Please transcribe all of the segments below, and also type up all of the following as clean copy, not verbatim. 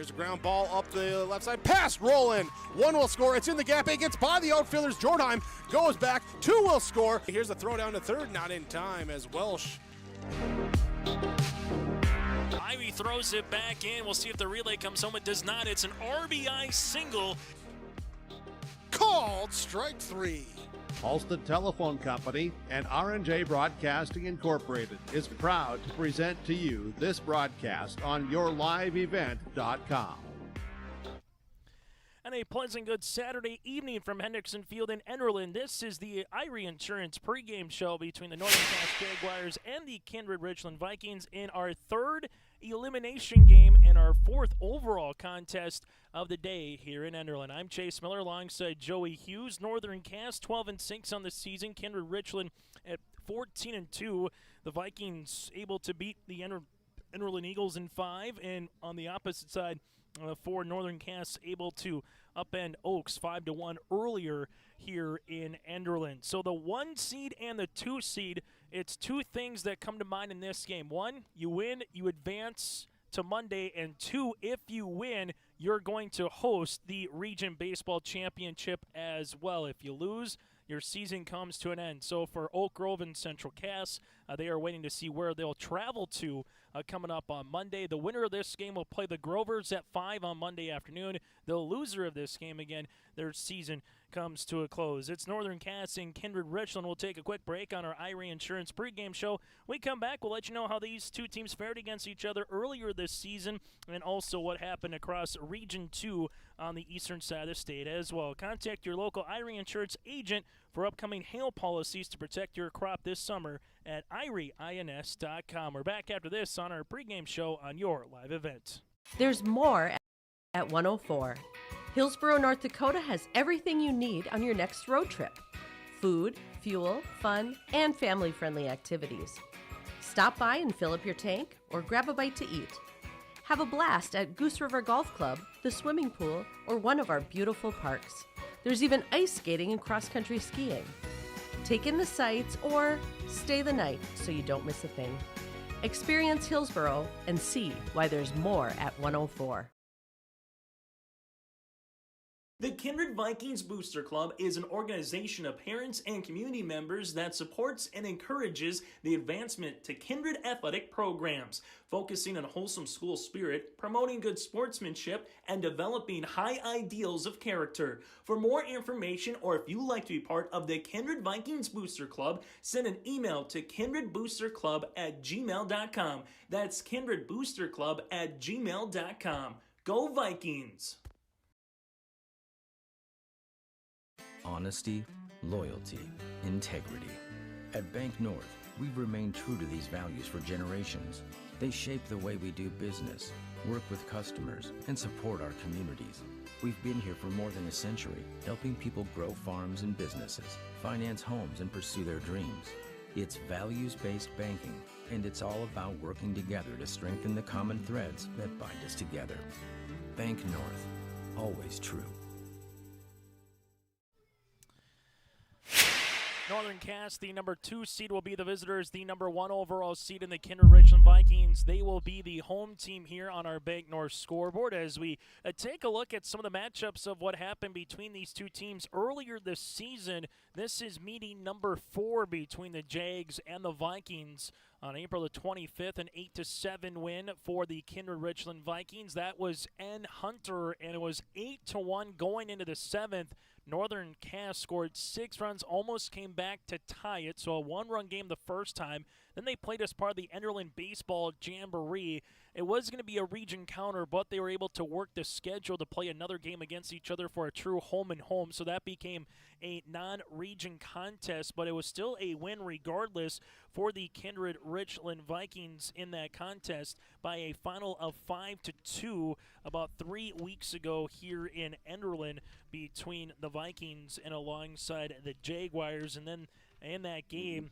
There's a ground ball up the left side. Pass, roll in. One will score. It's in the gap. It gets by the outfielders. Jordan goes back. Two will score. Here's the throw down to third. Not in time as Welsh. Ivy throws it back in. We'll see if the relay comes home. It does not. It's an RBI single. Called strike three. Halstead Telephone Company and R&J Broadcasting Incorporated is proud to present to you this broadcast on yourliveevent.com. And a pleasant good Saturday evening from Hendrickson Field in Enderlin. This is the Irie Insurance pregame show between the Northern Cass Jaguars and the Kindred-Richland Vikings in our third elimination game and our fourth overall contest of the day here in Enderlin. I'm Chase Miller alongside Joey Hughes. Northern Cass 12-6 on the season. Kindred-Richland at 14-2. The Vikings able to beat the Enderlin Eagles in 5, and on the opposite side, for Northern Cass, able to upend Oaks 5-1 earlier here in Enderlin. So the 1 seed and the 2 seed, it's two things that come to mind in this game. 1, you win, you advance to Monday, and 2, if you win, you're going to host the Region Baseball Championship as well. If you lose, your season comes to an end. So for Oak Grove and Central Cass, they are waiting to see where they'll travel to coming up on Monday. The winner of this game will play the Grovers at 5 on Monday afternoon. The loser of this game, again, their season comes to a close. It's Northern Cass and Kindred-Richland. We'll take a quick break on our Irie Insurance pregame show. When we come back, we'll let you know how these two teams fared against each other earlier this season and also what happened across Region 2 on the eastern side of the state as well. Contact your local Irie Insurance agent for upcoming hail policies to protect your crop this summer at IrieINS.com. We're back after this on our pregame show on your live event. There's more at 104. Hillsborough, North Dakota has everything you need on your next road trip. Food, fuel, fun, and family-friendly activities. Stop by and fill up your tank or grab a bite to eat. Have a blast at Goose River Golf Club, the swimming pool, or one of our beautiful parks. There's even ice skating and cross-country skiing. Take in the sights or stay the night so you don't miss a thing. Experience Hillsborough and see why there's more at 104. The Kindred Vikings Booster Club is an organization of parents and community members that supports and encourages the advancement to Kindred athletic programs, focusing on wholesome school spirit, promoting good sportsmanship, and developing high ideals of character. For more information, or if you'd like to be part of the Kindred Vikings Booster Club, send an email to kindredboosterclub@gmail.com. That's kindredboosterclub@gmail.com. Go Vikings! Honesty, loyalty, integrity. At Bank North, we've remained true to these values for generations. They shape the way we do business, work with customers, and support our communities. We've been here for more than a century, helping people grow farms and businesses, finance homes, and pursue their dreams. It's values-based banking, and it's all about working together to strengthen the common threads that bind us together. Bank North, always true. Northern Cass, the number 2 seed, will be the visitors. The number 1 overall seed in the Kindred-Richland Vikings, they will be the home team here on our Bank North scoreboard as we take a look at some of the matchups of what happened between these two teams earlier this season. This is meeting number 4 between the Jags and the Vikings on April the 25th, an 8-7 win for the Kindred-Richland Vikings. That was N. Hunter, and it was 8-1 going into the 7th. Northern Cass scored 6 runs, almost came back to tie it, so a 1-run game the first time. Then they played as part of the Enderlin Baseball Jamboree. It was going to be a region counter, but they were able to work the schedule to play another game against each other for a true home-and-home, so that became a non-region contest, but it was still a win regardless for the Kindred-Richland Vikings in that contest by a final of 5-2 about 3 weeks ago here in Enderlin between the Vikings and alongside the Jaguars. And then in that game,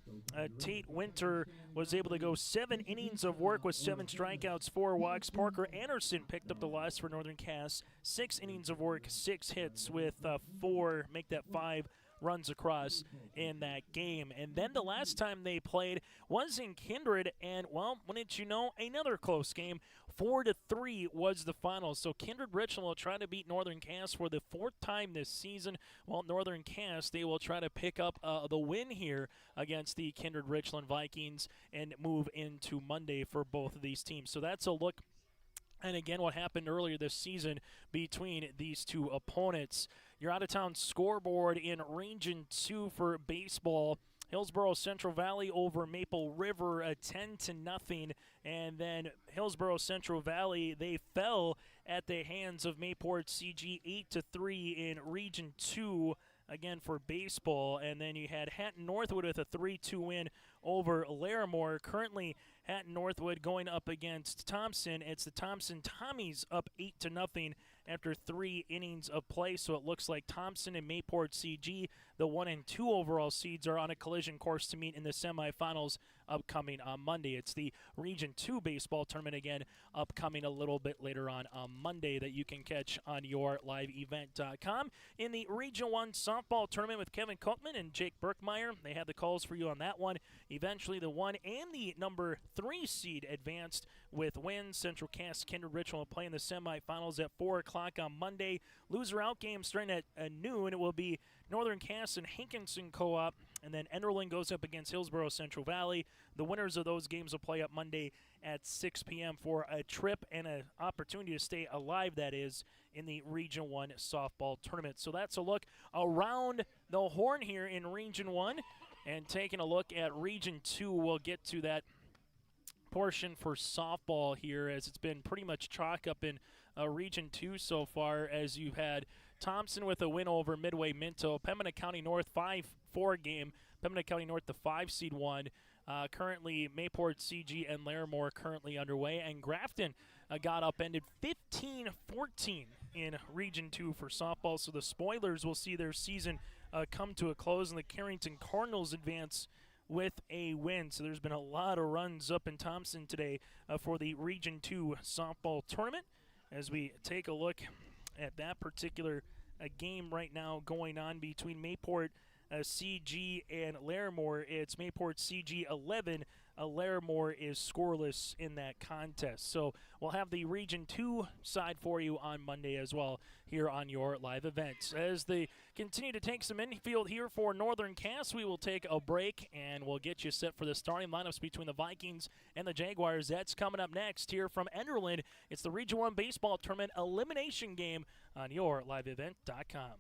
Tate Winter was able to go 7 innings of work with 7 strikeouts, 4 walks. Parker Anderson picked up the loss for Northern Cass. 6 innings of work, 6 hits with 4, make that 5 runs across in that game. And then the last time they played was in Kindred, and, well, wouldn't you know, another close game. 4-3 was the final. So Kindred-Richland will try to beat Northern Cass for the 4th time this season, while Northern Cass, they will try to pick up the win here against the Kindred-Richland Vikings and move into Monday for both of these teams. So that's a look. And again, what happened earlier this season between these two opponents. Your out-of-town scoreboard in Region 2 for baseball. Hillsborough Central Valley over Maple River, 10-0. And then Hillsborough Central Valley, they fell at the hands of Mayport CG 8-3 in Region 2. Again for baseball. And then you had Hatton Northwood with a 3-2 win over Larimore. Currently, Hatton Northwood going up against Thompson. It's the Thompson Tommies up 8-0 after 3 innings of play. So it looks like Thompson and Mayport CG, the 1 and 2 overall seeds, are on a collision course to meet in the semifinals upcoming on Monday. It's the Region 2 baseball tournament again upcoming a little bit later on Monday that you can catch on yourliveevent.com. In the Region 1 softball tournament with Kevin Koopman and Jake Berkmeyer, they had the calls for you on that one. Eventually the 1 and the number 3 seed advanced with wins. Central Cass Kindred-Richland will play in the semifinals at 4 o'clock on Monday. Loser out game starting at noon. It will be Northern Cass and Hankinson Co-op, and then Enderlin goes up against Hillsborough Central Valley. The winners of those games will play up Monday at 6 p.m. for a trip and an opportunity to stay alive, that is, in the Region 1 softball tournament. So that's a look around the horn here in Region 1. And taking a look at Region 2, we'll get to that portion for softball here, as it's been pretty much chalk up in Region 2 so far, as you've had Thompson with a win over Midway Minto. Pembina County North 5-4 game. Pembina County North, the 5 seed, won. Currently, Mayport CG and Larimore currently underway. And Grafton got upended 15-14 in Region 2 for softball. So the Spoilers will see their season come to a close, and the Carrington Cardinals advance with a win. So there's been a lot of runs up in Thompson today for the Region 2 softball tournament. As we take a look at that particular game right now going on between Mayport CG and Larimore, it's Mayport CG 11. Larimore is scoreless in that contest. So we'll have the Region 2 side for you on Monday as well here on your live events. As they continue to take some infield here for Northern Cass, we will take a break and we'll get you set for the starting lineups between the Vikings and the Jaguars. That's coming up next here from Enderlin. It's the Region 1 baseball tournament elimination game on yourliveevent.com.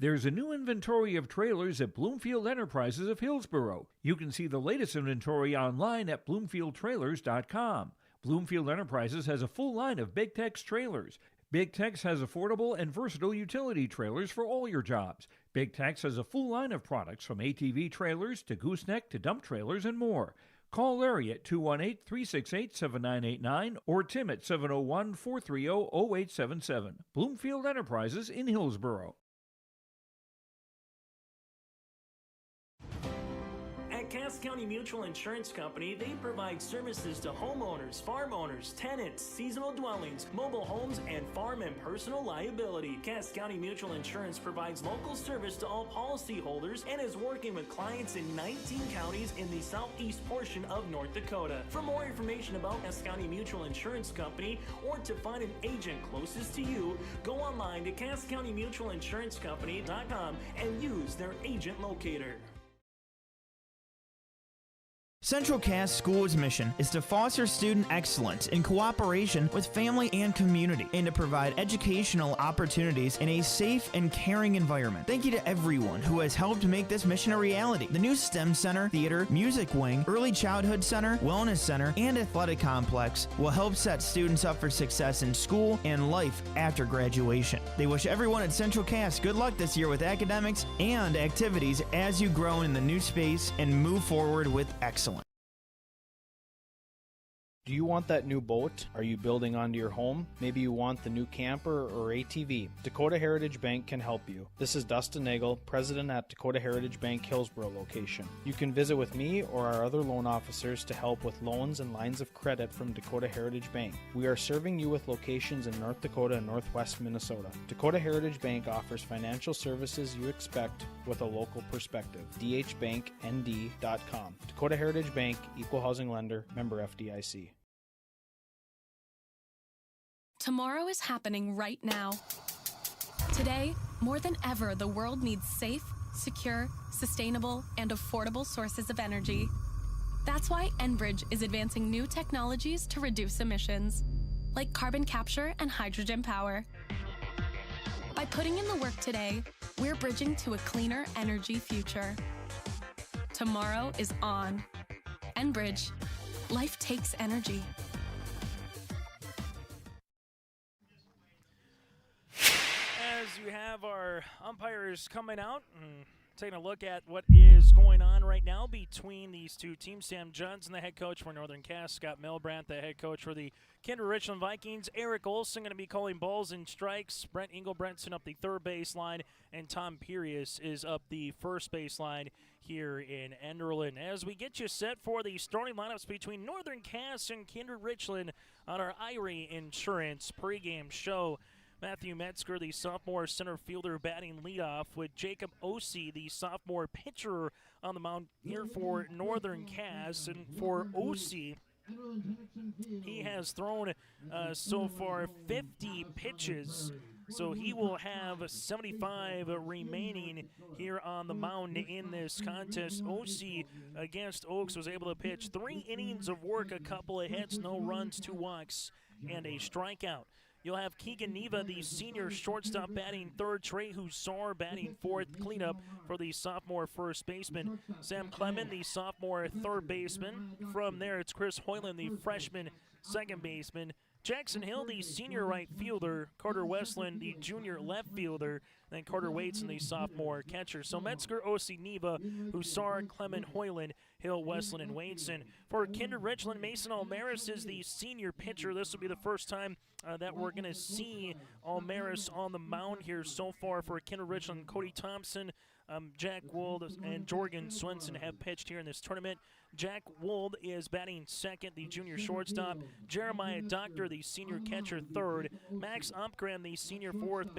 There's a new inventory of trailers at Bloomfield Enterprises of Hillsborough. You can see the latest inventory online at bloomfieldtrailers.com. Bloomfield Enterprises has a full line of Big Tex trailers. Big Tex has affordable and versatile utility trailers for all your jobs. Big Tex has a full line of products from ATV trailers to gooseneck to dump trailers and more. Call Larry at 218-368-7989 or Tim at 701-430-0877. Bloomfield Enterprises in Hillsborough. Cass County Mutual Insurance Company, they provide services to homeowners, farm owners, tenants, seasonal dwellings, mobile homes, and farm and personal liability. Cass County Mutual Insurance provides local service to all policyholders and is working with clients in 19 counties in the southeast portion of North Dakota. For more information about Cass County Mutual Insurance Company or to find an agent closest to you, go online to CassCountyMutualInsuranceCompany.com and use their agent locator. Central Cass School's mission is to foster student excellence in cooperation with family and community and to provide educational opportunities in a safe and caring environment. Thank you to everyone who has helped make this mission a reality. The new STEM Center, Theater, Music Wing, Early Childhood Center, Wellness Center, and Athletic Complex will help set students up for success in school and life after graduation. They wish everyone at Central Cass good luck this year with academics and activities as you grow in the new space and move forward with excellence. Do you want that new boat? Are you building onto your home? Maybe you want the new camper or ATV. Dakota Heritage Bank can help you. This is Dustin Nagel, president at Dakota Heritage Bank Hillsborough location. You can visit with me or our other loan officers to help with loans and lines of credit from Dakota Heritage Bank. We are serving you with locations in North Dakota and Northwest Minnesota. Dakota Heritage Bank offers financial services you expect with a local perspective. dhbanknd.com. Dakota Heritage Bank, Equal Housing Lender, member FDIC. Tomorrow is happening right now. Today, more than ever, the world needs safe, secure, sustainable, and affordable sources of energy. That's why Enbridge is advancing new technologies to reduce emissions, like carbon capture and hydrogen power. By putting in the work today, we're bridging to a cleaner energy future. Tomorrow is on. Enbridge. Life takes energy. As you have our umpires coming out and taking a look at what is going on right now between these two teams. Sam Johnson, the head coach for Northern Cass, Scott Milbrandt, the head coach for the Kindred-Richland Vikings. Eric Olson going to be calling balls and strikes. Brent Engelbrentson up the third baseline, and Tom Pirius is up the first baseline here in Enderlin. As we get you set for the starting lineups between Northern Cass and Kindred-Richland on our Irie Insurance pregame show. Matthew Metzger, the sophomore center fielder, batting leadoff, with Jacob Ossie, the sophomore pitcher, on the mound here for Northern Cass. And for Ossie, he has thrown so far 50 pitches, so he will have 75 remaining here on the mound in this contest. Ossie against Oaks was able to pitch 3 innings of work, a couple of hits, no runs, 2 walks, and a strikeout. You'll have Keegan Neva, the senior shortstop, batting third. Trey Hussar batting fourth. Cleanup for the sophomore first baseman. Sam Clement, the sophomore third baseman. From there, it's Chris Hoyland, the freshman second baseman. Jackson Hill, the senior right fielder. Carter Westland, the junior left fielder. Then Carter Waitson, the sophomore catcher. So Metzger, Ossie, Neva, Hussar, Clement, Hoyland, Hill, Westland, and Waitson. For Kindred-Richland, Mason Almaris is the senior pitcher. This will be the first time that we're going to see Almaris on the mound here so far for Kindred-Richland. Cody Thompson, Jack Wold, and Jorgen Swenson have pitched here in this tournament. Jack Wold is batting second, the junior shortstop. Jeremiah Doctor, the senior catcher, third. Max Ompgren, the senior first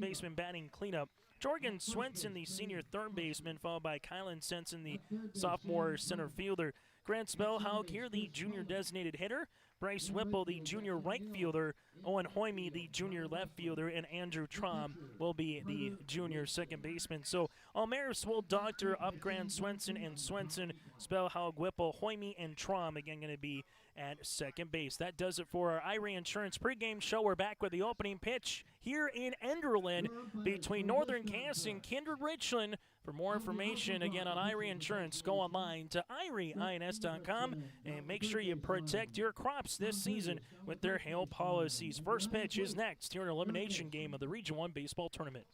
baseman, batting cleanup. Jorgen Swenson, the senior third baseman, followed by Kylan Sensen, the sophomore center fielder. Grant Spellhaug here, the junior designated hitter. Bryce Whipple, the junior right fielder. Owen Hoyme, the junior left fielder. And Andrew Trom will be the junior second baseman. So Almaris, Wold, Doctor, Upgran, Swenson, and Swenson. Spellhaug, Whipple, Hoyme, and Trom again going to be at second base. That does it for our Irie Insurance pregame show. We're back with the opening pitch here in Enderlin between Northern Cass and Kindred-Richland. For more information, again, on Irie Insurance, go online to irieins.com and make sure you protect your crops this season with their hail policies. First pitch is next here in Elimination game of the Region 1 Baseball Tournament.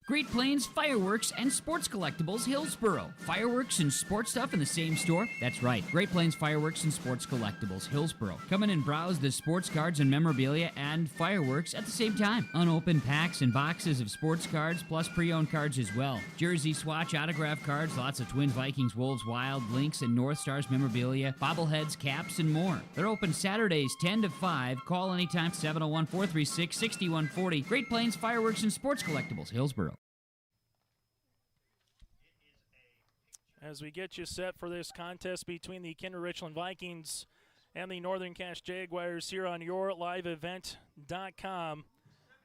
Great Plains Fireworks and Sports Collectibles, Hillsborough. Fireworks and sports stuff in the same store? That's right. Great Plains Fireworks and Sports Collectibles, Hillsborough. Come in and browse the sports cards and memorabilia and fireworks at the same time. Unopened packs and boxes of sports cards, plus pre-owned cards as well. Jersey, swatch, autograph cards, lots of Twins, Vikings, Wolves, Wild, Lynx, and North Stars memorabilia, bobbleheads, caps, and more. They're open Saturdays 10 to 5. Call anytime, 701-436-6140. Great Plains Fireworks and Sports Collectibles, Hillsborough. As we get you set for this contest between the Kindred-Richland Vikings and the Northern Cass Jaguars here on yourliveevent.com.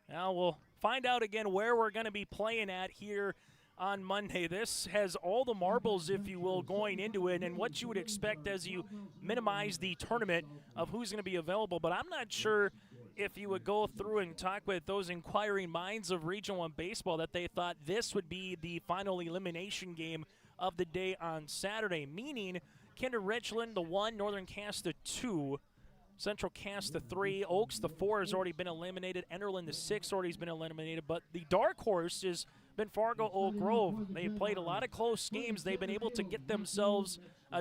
Now we'll find out again where we're going to be playing at here on Monday. This has all the marbles, if you will, going into it and what you would expect as you minimize the tournament of who's going to be available. But I'm not sure if you would go through and talk with those inquiring minds of Region 1 baseball that they thought this would be the final elimination game of the day on Saturday, meaning Kindred-Richland the 1, Northern Cass the 2, Central Cass the 3, Oaks the 4 has already been eliminated, Enderlin the 6 already has been eliminated, but the dark horse has been Fargo Oak Grove. They've played a lot of close games. They've been able to get themselves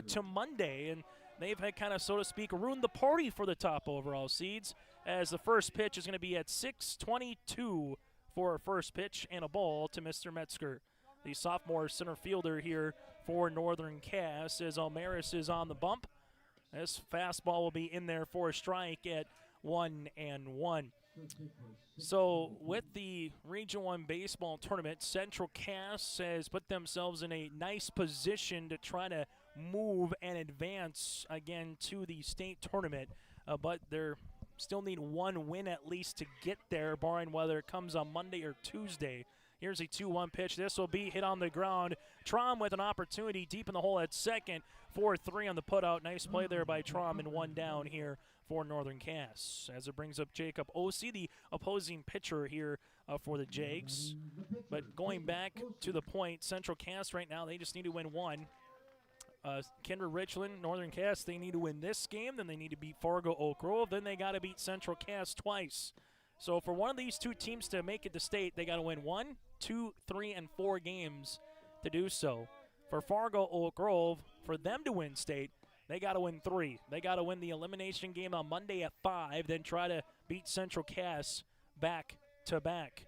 to Monday, and they've had kind of, so to speak, ruined the party for the top overall seeds, as the first pitch is going to be at 6:22 for a first pitch and a ball to Mr. Metzger, the sophomore center fielder here for Northern Cass, as Omaris is on the bump. This fastball will be in there for a strike at 1-1. So with the Region 1 baseball tournament, Central Cass has put themselves in a nice position to try to move and advance again to the state tournament, but they're still need one win at least to get there, barring whether it comes on Monday or Tuesday. Here's a 2-1 pitch. This will be hit on the ground. Trom with an opportunity deep in the hole at second. 4-3 on the putout. Nice play there by Trom, and one down here for Northern Cass, as it brings up Jacob Ossie, the opposing pitcher here for the Jags. But going back to the point, Central Cass right now, they just need to win one. Kindred-Richland, Northern Cass, they need to win this game, then they need to beat Fargo Oak Grove, then they got to beat Central Cass twice. So for one of these two teams to make it to state, they got to win 1, 2, 3, and 4 games to do so. For Fargo Oak Grove, for them to win state, they got to win 3. They got to win the elimination game on Monday at 5, then try to beat Central Cass back to back.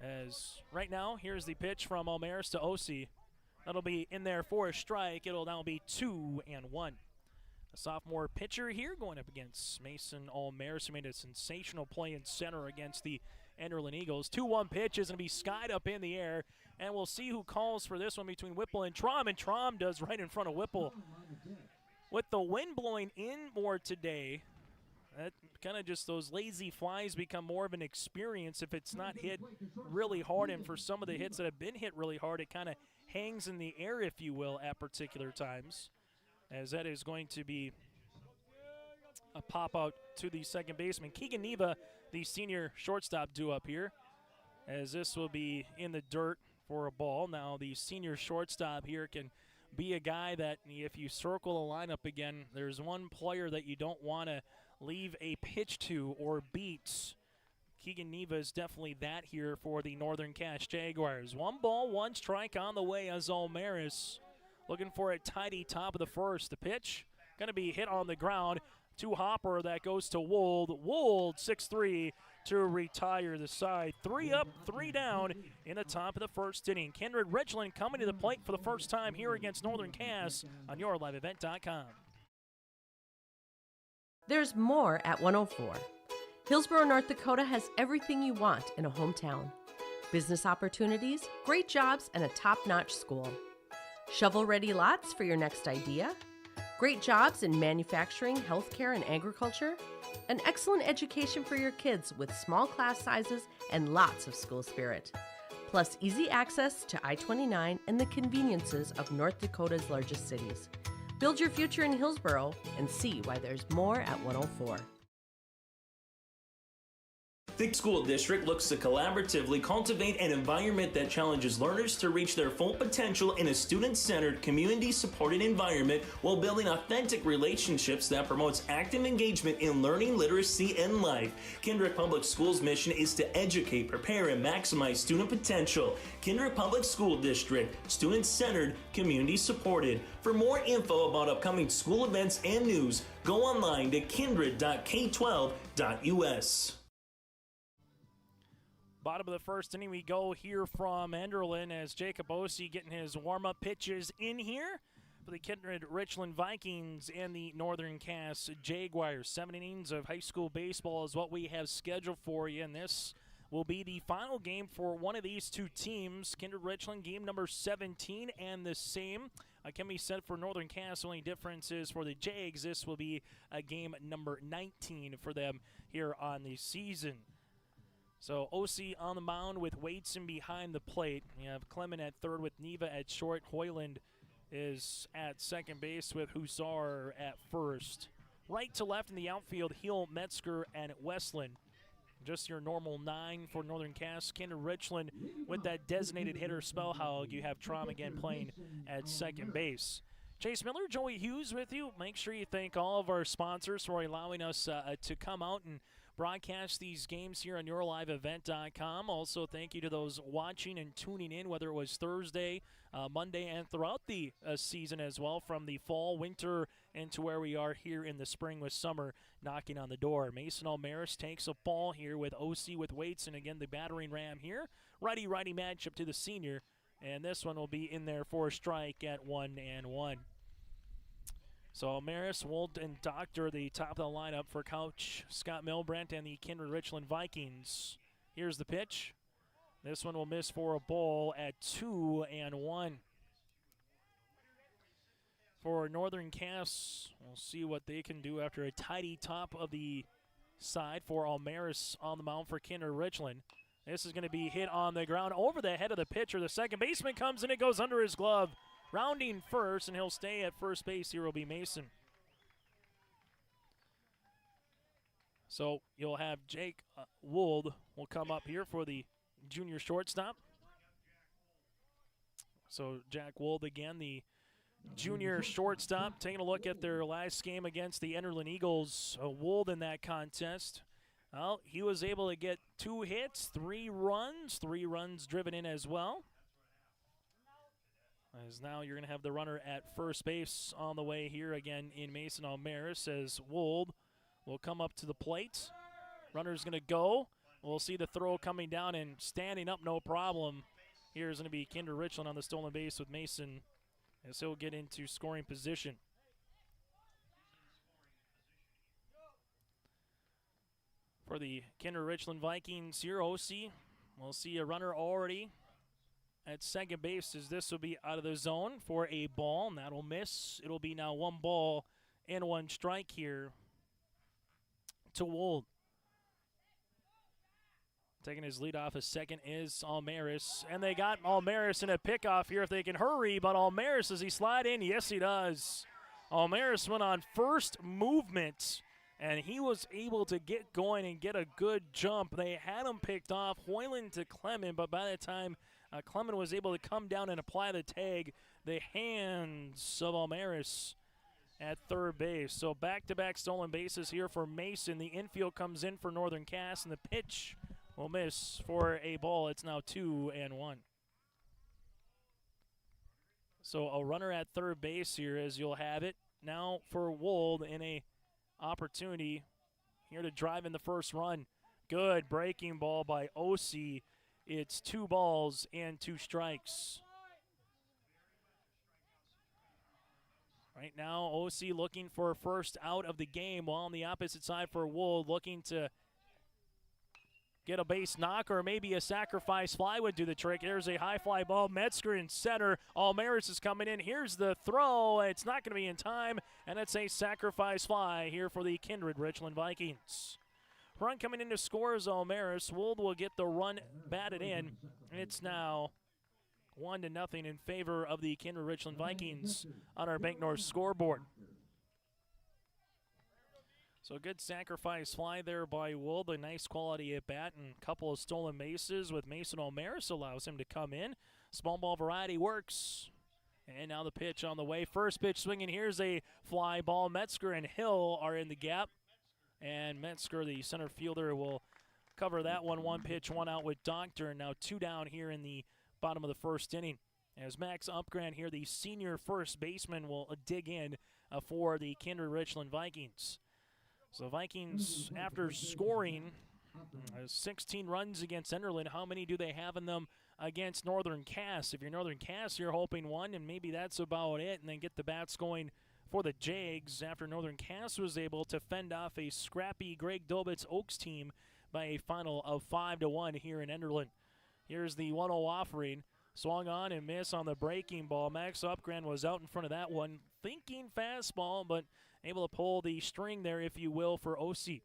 As right now, here's the pitch from Omaris to Ossie. That'll be in there for a strike. It'll now be 2-1. A sophomore pitcher here going up against Mason Omaris, who made a sensational play in center against the Enderlin Eagles. 2-1 pitch is going to be skied up in the air, and we'll see who calls for this one between Whipple and Trom does right in front of Whipple. With the wind blowing in more today, that kind of just those lazy flies become more of an experience if it's not hit really hard, and for some of the hits that have been hit really hard, it kind of hangs in the air, if you will, at particular times, as that is going to be a pop out to the second baseman. Keegan Neva, the senior shortstop, due up here, as this will be in the dirt for a ball. Now the senior shortstop here can be a guy that if you circle the lineup again, there's one player that you don't want to leave a pitch to or beat. Keegan Neva is definitely that here for the Northern Cass Jaguars. 1 ball, 1 strike on the way as Omaris looking for a tidy top of the first. The pitch going to be hit on the ground to Hopper. That goes to Wold. Wold 6-3 to retire the side. 3 up, 3 down in the top of the first inning. Kindred-Richland coming to the plate for the first time here against Northern Cass on YourLiveEvent.com. There's more at 104. Hillsborough, North Dakota has everything you want in a hometown. Business opportunities, great jobs, and a top-notch school. Shovel-ready lots for your next idea. Great jobs in manufacturing, healthcare, and agriculture. An excellent education for your kids with small class sizes and lots of school spirit. Plus easy access to I-29 and the conveniences of North Dakota's largest cities. Build your future in Hillsborough and see why there's more at 104. The school district looks to collaboratively cultivate an environment that challenges learners to reach their full potential in a student-centered, community-supported environment while building authentic relationships that promotes active engagement in learning, literacy, and life. Kindred Public Schools' mission is to educate, prepare, and maximize student potential. Kindred Public School District, student-centered, community-supported. For more info about upcoming school events and news, go online to kindred.k12.us. Bottom of the first inning, we go here from Enderlin as Jacob Ossie getting his warm-up pitches in here for the Kindred-Richland Vikings and the Northern Cass Jaguars. 7 innings of high school baseball is what we have scheduled for you, and this will be the final game for one of these two teams. Kindred-Richland game number 17, and the same can be said for Northern Cass. Only difference is for the Jags, this will be a game number 19 for them here on the season. So Ossie on the mound with Wadeson behind the plate. You have Clement at third with Neva at short. Hoyland is at second base with Hussar at first. Right to left in the outfield, Heel, Metzger, and Westland. Just your normal 9 for Northern Cass. Kindred-Richland with that designated hitter Spellhog. You have Trom again playing at second base. Chase Miller, Joey Hughes with you. Make sure you thank all of our sponsors for allowing us to come out and broadcast these games here on YourLiveEvent.com. Also, thank you to those watching and tuning in, whether it was Thursday, Monday, and throughout the season as well, from the fall, winter, into where we are here in the spring with summer knocking on the door. Mason Almaris takes a ball here with OC with Waits, and again the battering ram here. Righty-righty matchup to the senior, and this one will be in there for a strike at 1-1. So Almaris, Wold, and Doctor, the top of the lineup for Coach Scott Milbrandt and the Kindred-Richland Vikings. Here's the pitch. This one will miss for a ball at 2-1. For Northern Cass, we'll see what they can do after a tidy top of the side for Almaris on the mound for Kindred-Richland. This is going to be hit on the ground over the head of the pitcher. The second baseman comes and it goes under his glove. Rounding first, and he'll stay at first base. Here will be Mason. So you'll have Jake Wold will come up here for the junior shortstop. So Jack Wold again, the junior shortstop, taking a look at their last game against the Enderlin Eagles. Wold in that contest. Well, he was able to get 2 hits, 3 runs driven in as well. As now you're going to have the runner at first base on the way here again in Mason Almaris as Wold will come up to the plate. Runner's going to go. We'll see the throw coming down and standing up, no problem. Here's going to be Kindred-Richland on the stolen base with Mason as he'll get into scoring position. For the Kindred-Richland Vikings here, OC, we'll see a runner already at second base as this will be out of the zone for a ball, and that'll miss. It'll be now 1 ball and 1 strike here to Wold. Taking his lead off, his second is Almaris, and they got Almaris in a pickoff here if they can hurry, but Almaris, does he slide in? Yes, he does. Almaris went on first movement, and he was able to get going and get a good jump. They had him picked off, Hoyland to Clement, but by the time Clement was able to come down and apply the tag, the hands of Almaris at third base. So back-to-back stolen bases here for Mason. The infield comes in for Northern Cass, and the pitch will miss for a ball. It's now 2-1. So a runner at third base here as you'll have it. Now for Wold in a opportunity here to drive in the first run. Good breaking ball by OC. It's 2 balls and 2 strikes. Right now, OC looking for a first out of the game, while on the opposite side for Wold looking to get a base knock or maybe a sacrifice fly would do the trick. There's a high fly ball. Metzger in center. Almaris is coming in. Here's the throw. It's not going to be in time, and it's a sacrifice fly here for the Kindred-Richland Vikings. Run coming in to score is Almaris. Wold will get the run batted in. It's now 1-0 in favor of the Kindred-Richland Vikings on our Bank North scoreboard. So a good sacrifice fly there by Wold. A nice quality at bat and a couple of stolen bases with Mason Almaris allows him to come in. Small ball variety works. And now the pitch on the way. First pitch swinging. Here's a fly ball. Metzger and Hill are in the gap. And Metzger, the center fielder, will cover that one. 1 pitch, 1 out with Doctor. And now 2 down here in the bottom of the first inning. As Max Upgrant here, the senior first baseman, will dig in for the Kindred-Richland Vikings. So Vikings, after scoring 16 runs against Enderlin, how many do they have in them against Northern Cass? If you're Northern Cass, you're hoping 1, and maybe that's about it, and then get the bats going for the Jags after Northern Cass was able to fend off a scrappy Greg Dobitz Oaks team by a final of 5-1 here in Enderlin. Here's the 1-0 offering. Swung on and miss on the breaking ball. Max Upgrant was out in front of that one, thinking fastball, but able to pull the string there, if you will, for OC.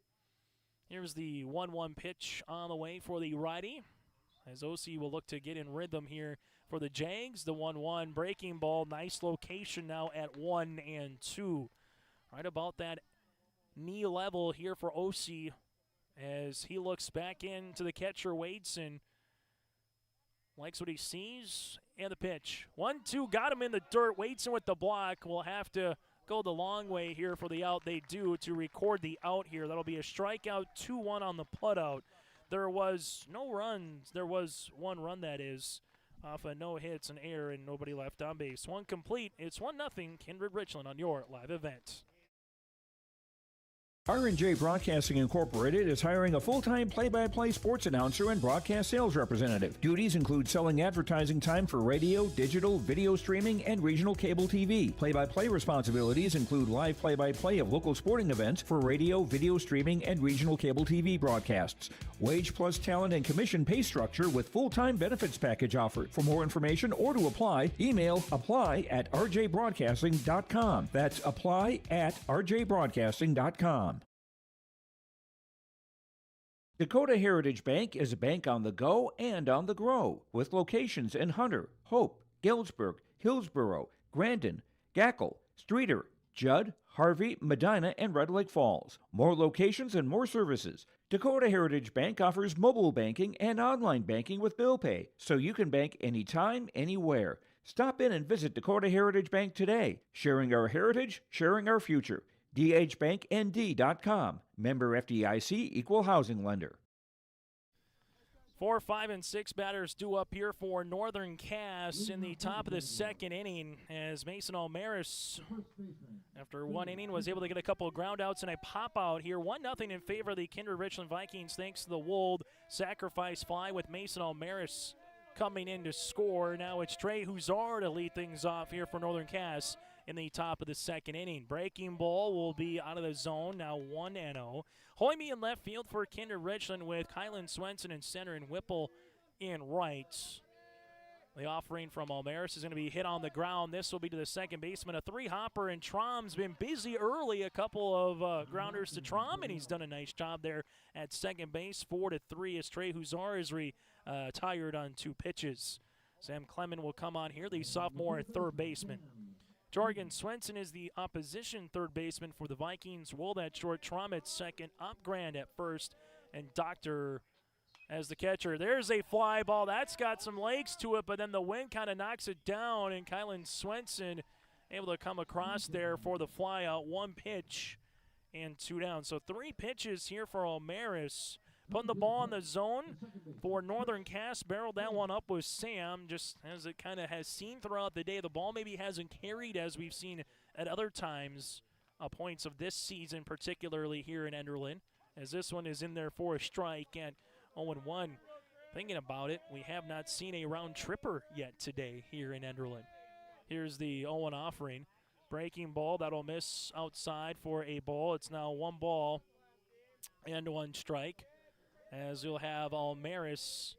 Here's the 1-1 pitch on the way for the righty, as OC will look to get in rhythm here for the Jags. The 1-1 breaking ball, nice location now at 1-2. Right about that knee level here for OC as he looks back into the catcher, Waits, and likes what he sees. And the pitch. 1-2, got him in the dirt. Waitson with the block. Will have to go the long way here for the out. They do to record the out here. That'll be a strikeout, 2-1 on the putout. There was no runs. There was 1 run, that is, off of no hits, an error, and nobody left on base. One complete. It's 1-0 Kindred-Richland on your live event. R&J Broadcasting Incorporated is hiring a full-time play-by-play sports announcer and broadcast sales representative. Duties include selling advertising time for radio, digital, video streaming, and regional cable TV. Play-by-play responsibilities include live play-by-play of local sporting events for radio, video streaming, and regional cable TV broadcasts. Wage plus talent and commission pay structure with full-time benefits package offered. For more information or to apply, email apply@rjbroadcasting.com. That's apply@rjbroadcasting.com. Dakota Heritage Bank is a bank on the go and on the grow, with locations in Hunter, Hope, Galesburg, Hillsborough, Grandin, Gackle, Streeter, Judd, Harvey, Medina, and Red Lake Falls. More locations and more services. Dakota Heritage Bank offers mobile banking and online banking with bill pay, so you can bank anytime, anywhere. Stop in and visit Dakota Heritage Bank today. Sharing our heritage, sharing our future. dhbanknd.com. Member FDIC, Equal Housing Lender. 4, 5, and 6 batters due up here for Northern Cass in the top of the second inning as Mason Almaris, after one inning, was able to get a couple of ground outs and a pop out here. 1-0 in favor of the Kindred-Richland Vikings thanks to the Wold sacrifice fly with Mason Almaris coming in to score. Now it's Trey Huzar to lead things off here for Northern Cass in the top of the second inning. Breaking ball will be out of the zone, now 1-0. Hoyme in left field for Kindred-Richland with Kylan Swenson in center and Whipple in right. The offering from Almaris is going to be hit on the ground. This will be to the second baseman. A three-hopper, and Trom's been busy early. A couple of grounders to Trom, and he's done a nice job there at second base. 4-3 as Trey Huzar is retired on 2 pitches. Sam Clement will come on here, the sophomore at third baseman. Jorgen Swenson is the opposition third baseman for the Vikings. Wold at short, Trom at second, Opgrand at first, and Doctor as the catcher. There's a fly ball. That's got some legs to it, but then the wind kind of knocks it down, and Kylan Swenson able to come across there for the fly out. 1 pitch and 2 down. So 3 pitches here for Almaris. Putting the ball in the zone for Northern Cass. Barreled that one up with Sam, just as it kind of has seen throughout the day. The ball maybe hasn't carried as we've seen at other times, points of this season, particularly here in Enderlin, as this one is in there for a strike at 0-1. Thinking about it, we have not seen a round tripper yet today here in Enderlin. Here's the 0-1 offering. Breaking ball, that'll miss outside for a ball. It's now 1 ball and 1 strike. As you'll have Almaris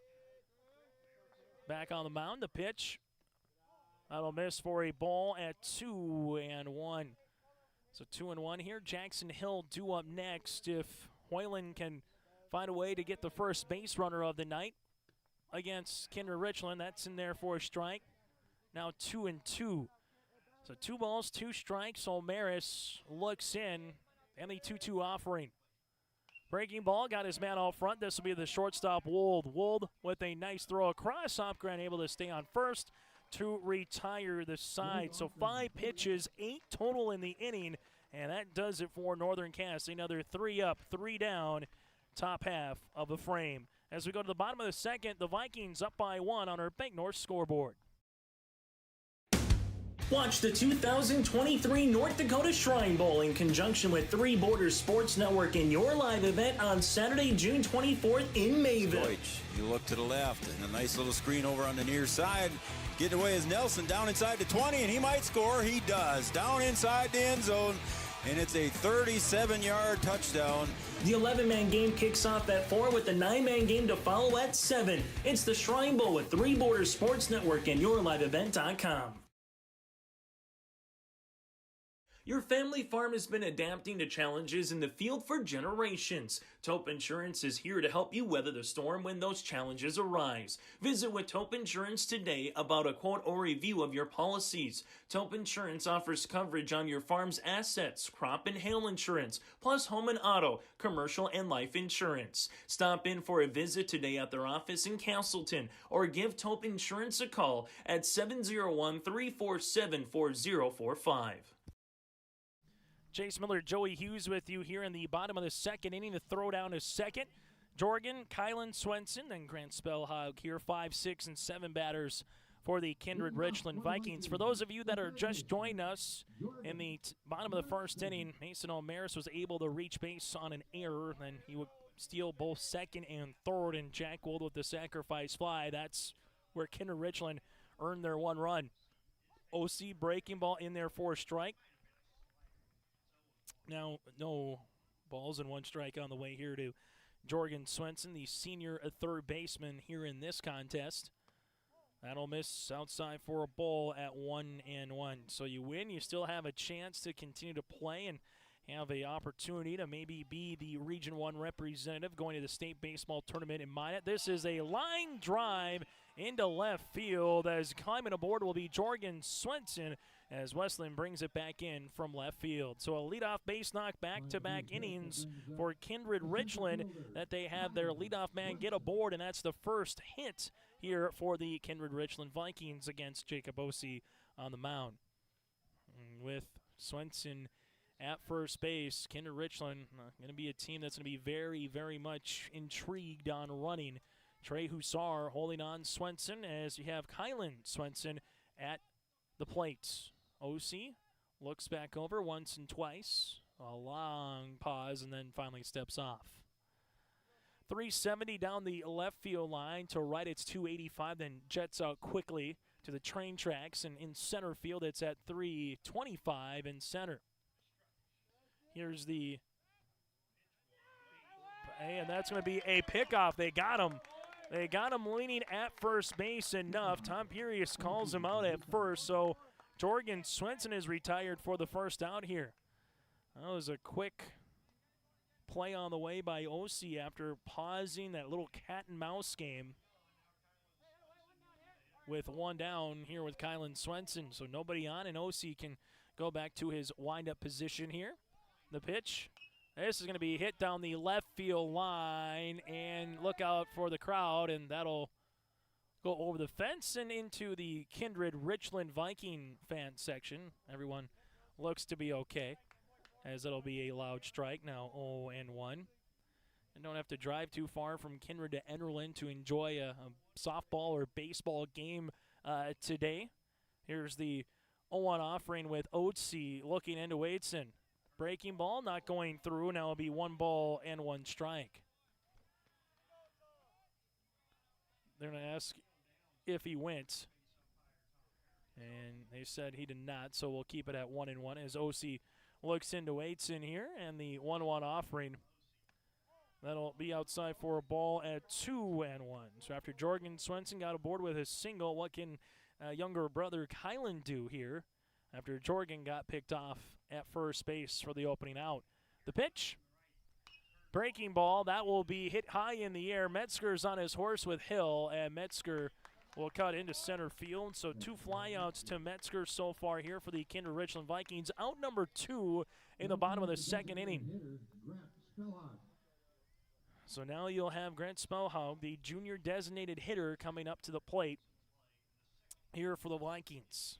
back on the mound. The pitch, that'll miss for a ball at 2-1. So 2-1 here. Jackson Hill due up next if Hoyland can find a way to get the first base runner of the night against Kindred-Richland. That's in there for a strike. Now 2-2. So 2 balls, 2 strikes. Almaris looks in, and the 2-2 offering. Breaking ball, got his man out front. This will be the shortstop, Wold. Wold with a nice throw across. Opgrand able to stay on first to retire the side. So 5 pitches, 8 total in the inning, and that does it for Northern Cass. Another 3 up, 3 down, top half of the frame. As we go to the bottom of the second, the Vikings up by 1 on our Bank North scoreboard. Watch the 2023 North Dakota Shrine Bowl in conjunction with 3 Borders Sports Network in your live event on Saturday, June 24th in Mayville. Deutsch, you look to the left, and a nice little screen over on the near side. Getting away is Nelson down inside the 20, and he might score. He does. Down inside the end zone, and it's a 37-yard touchdown. The 11-man game kicks off at 4 with the 9-man game to follow at 7. It's the Shrine Bowl with 3 Borders Sports Network and yourliveevent.com. Your family farm has been adapting to challenges in the field for generations. Taupe Insurance is here to help you weather the storm when those challenges arise. Visit with Taupe Insurance today about a quote or review of your policies. Taupe Insurance offers coverage on your farm's assets, crop and hail insurance, plus home and auto, commercial and life insurance. Stop in for a visit today at their office in Castleton or give Taupe Insurance a call at 701-347-4045. Chase Miller, Joey Hughes with you here in the bottom of the second inning. The throw down is second. Jorgen, Kylan Swenson, then Grant Spellhog here, 5, 6, and 7 batters for the Kindred-Richland Vikings. For those of you that are just joining us, in the bottom of the first inning, Mason O'Maris was able to reach base on an error, then he would steal both second and third, and Jack Gold with the sacrifice fly. That's where Kindred-Richland earned their 1 run. OC breaking ball in there for a strike. Now, no balls and 1 strike on the way here to Jorgen Swenson, the senior third baseman here in this contest. That'll miss outside for a ball at 1-1. So you win, you still have a chance to continue to play and have an opportunity to maybe be the Region 1 representative going to the state baseball tournament in Minot. This is a line drive into left field, as climbing aboard will be Jorgen Swenson as Westland brings it back in from left field. So a leadoff base knock back-to-back innings for Kindred-Richland that they have their leadoff man get aboard, and that's the first hit here for the Kindred-Richland Vikings against Jacob Ossie on the mound. With Swenson at first base, Kindred-Richland going to be a team that's going to be very, very much intrigued on running. Trey Hussar holding on Swenson as you have Kylan Swenson at the plate. OC looks back over once and twice. A long pause and then finally steps off. 370 down the left field line. To right, it's 285, then jets out quickly to the train tracks. And in center field, it's at 325 in center. Here's the... And that's going to be a pickoff. They got him. They got him leaning at first base enough. Tom Purius calls him out at first, so Jorgen Swenson is retired for the first out here. That was a quick play on the way by OC after pausing that little cat and mouse game with 1 down here with Kylan Swenson. So nobody on, and OC can go back to his windup position here. The pitch. This is going to be hit down the left field line, and look out for the crowd, and that'll go over the fence and into the Kindred-Richland Viking fan section. Everyone looks to be okay, as it'll be a loud strike now, 0-1. And don't have to drive too far from Kindred to Enderlin to enjoy a softball or baseball game today. Here's the 0-1 offering with Otzi looking into Wadeson. Breaking ball not going through. Now it'll be 1 ball and 1 strike. They're going to ask if he went. And they said he did not, so we'll keep it at 1-1 as OC looks into Wadeson here. And the 1-1 offering, that'll be outside for a ball at 2-1. So after Jorgen Swenson got aboard with his single, what can younger brother Kylan do here after Jorgen got picked off at first base for the opening out? The pitch, breaking ball, that will be hit high in the air. Metzger's on his horse with Hill, and Metzger will cut into center field. So 2 flyouts to Metzger so far here for the Kindred-Richland Vikings. Out number 2 in the bottom of the second inning. So now you'll have Grant Spellhog, the junior designated hitter, coming up to the plate here for the Vikings.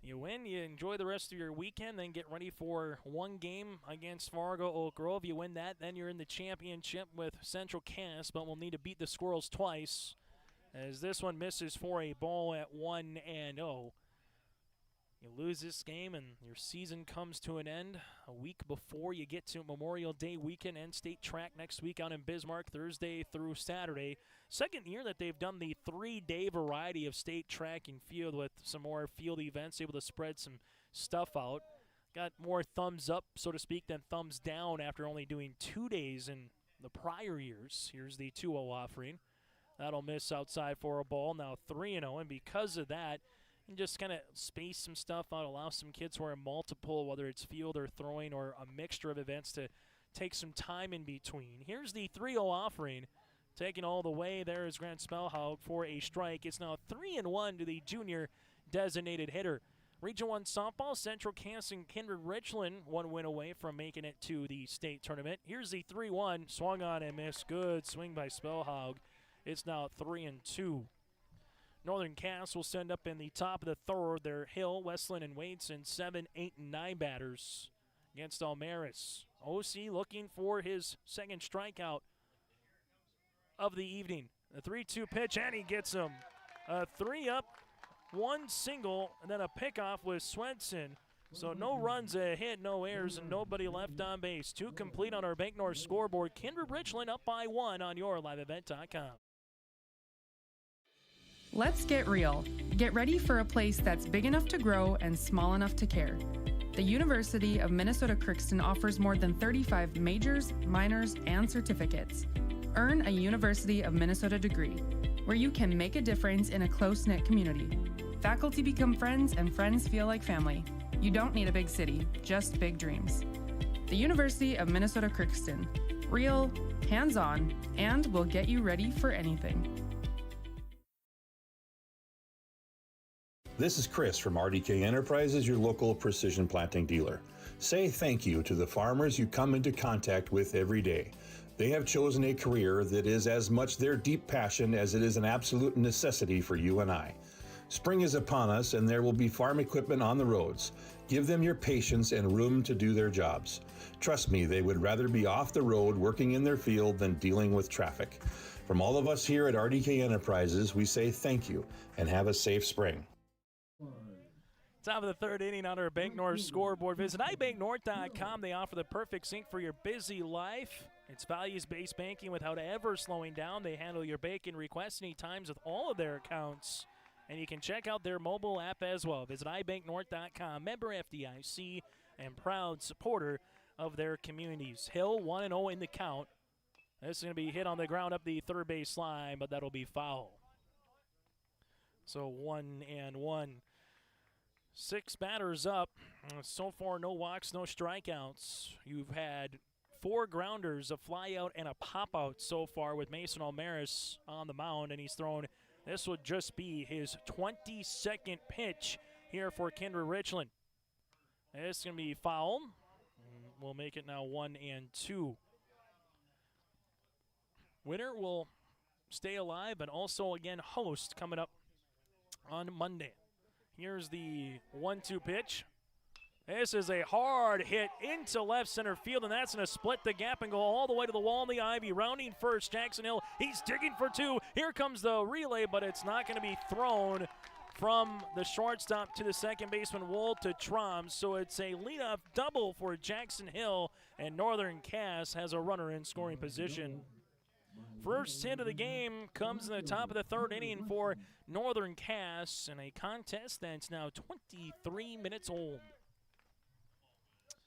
You win, you enjoy the rest of your weekend, then get ready for 1 game against Fargo Oak Grove. You win that, then you're in the championship with Central Cass, but we'll need to beat the Squirrels twice, as this one misses for a ball at 1-0. You lose this game and your season comes to an end a week before you get to Memorial Day weekend and state track next week out in Bismarck, Thursday through Saturday. Second year that they've done the 3-day variety of state track and field with some more field events, able to spread some stuff out. Got more thumbs up, so to speak, than thumbs down after only doing 2 days in the prior years. Here's the 2-0 offering. That'll miss outside for a ball, now 3-0, and because of that, and just kind of space some stuff out, allow some kids who are multiple, whether it's field or throwing or a mixture of events, to take some time in between. Here's the 3-0 offering. Taking all the way there is Grant Spellhog for a strike. It's now 3-1 to the junior designated hitter. Region 1 softball, Central Cass and Kindred-Richland 1 win away from making it to the state tournament. Here's the 3-1, swung on and missed. Good swing by Spellhog. It's now 3-2. Northern Cass will send up in the top of the third. They're Hill, Westland, and Wadeson, 7, 8, and 9 batters against Almaris. OC looking for his second strikeout of the evening. The 3-2 pitch, and he gets him. A 3-up, 1 single, and then a pickoff with Swenson. So no runs, a hit, no errors, and nobody left on base. 2 complete on our Bank North scoreboard. Kindred-Richland up by 1 on yourliveevent.com. Let's get real. Get ready for a place that's big enough to grow and small enough to care. The University of Minnesota Crookston offers more than 35 majors, minors, and certificates. Earn a University of Minnesota degree, where you can make a difference in a close-knit community. Faculty become friends, and friends feel like family. You don't need a big city, just big dreams. The University of Minnesota Crookston. Real, hands-on, and will get you ready for anything. This is Chris from RDK Enterprises, your local precision planting dealer. Say thank you to the farmers you come into contact with every day. They have chosen a career that is as much their deep passion as it is an absolute necessity for you and I. Spring is upon us and there will be farm equipment on the roads. Give them your patience and room to do their jobs. Trust me, they would rather be off the road working in their field than dealing with traffic. From all of us here at RDK Enterprises, we say thank you and have a safe spring. Top of the third inning on our Bank North scoreboard. Visit ibanknorth.com. They offer the perfect sync for your busy life. It's values-based banking without ever slowing down. They handle your banking requests any times with all of their accounts. And you can check out their mobile app as well. Visit ibanknorth.com. Member FDIC and proud supporter of their communities. Hill 1-0 in the count. This is going to be hit on the ground up the third base line, but that'll be foul. So 1-1. 6 batters up. So far, no walks, no strikeouts. You've had 4 grounders, a flyout, and a pop-out so far with Mason Almaris on the mound, and he's thrown. This would just be his 22nd pitch here for Kindred-Richland. This is going to be foul. We'll make it now 1-2. Winner will stay alive and also, again, host coming up on Monday. Here's the 1-2 pitch. This is a hard hit into left center field, and that's going to split the gap and go all the way to the wall in the ivy. Rounding first, Jackson Hill. He's digging for 2. Here comes the relay, but it's not going to be thrown from the shortstop to the second baseman, Wold to Trom. So it's a leadoff double for Jackson Hill, and Northern Cass has a runner in scoring position. First hit of the game comes in the top of the third inning for Northern Cass in a contest that's now 23 minutes old.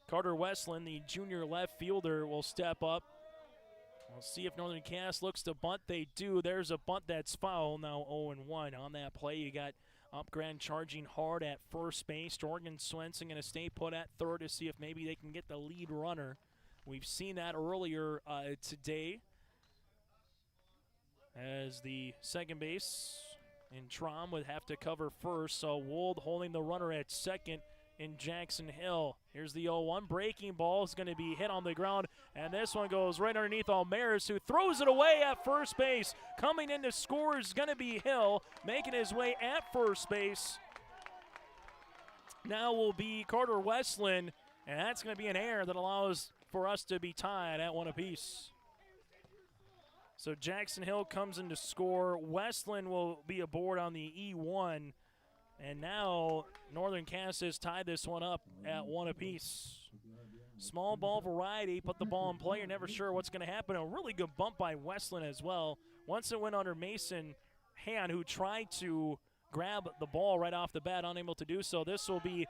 Carter Westland, the junior left fielder, will step up. We'll see if Northern Cass looks to bunt. They do. There's a bunt that's foul. Now 0-1 on that play. You got Upgrad charging hard at first base. Jorgen Swenson going to stay put at third to see if maybe they can get the lead runner. We've seen that earlier today, as the second base in Trom would have to cover first. So Wold holding the runner at second in Jackson Hill. Here's the 0-1. Breaking ball is going to be hit on the ground, and this one goes right underneath Almaris, who throws it away at first base. Coming in to score is going to be Hill, making his way at first base. Now will be Carter Westland, and that's going to be an error that allows for us to be tied at 1 apiece. So Jackson Hill comes in to score. Westland will be aboard on the E1. And now Northern Cass has tied this one up at 1 apiece. Small ball variety, put the ball in play. You're never sure what's going to happen. A really good bump by Westland as well. Once it went under Mason Hand, who tried to grab the ball right off the bat, unable to do so. This will be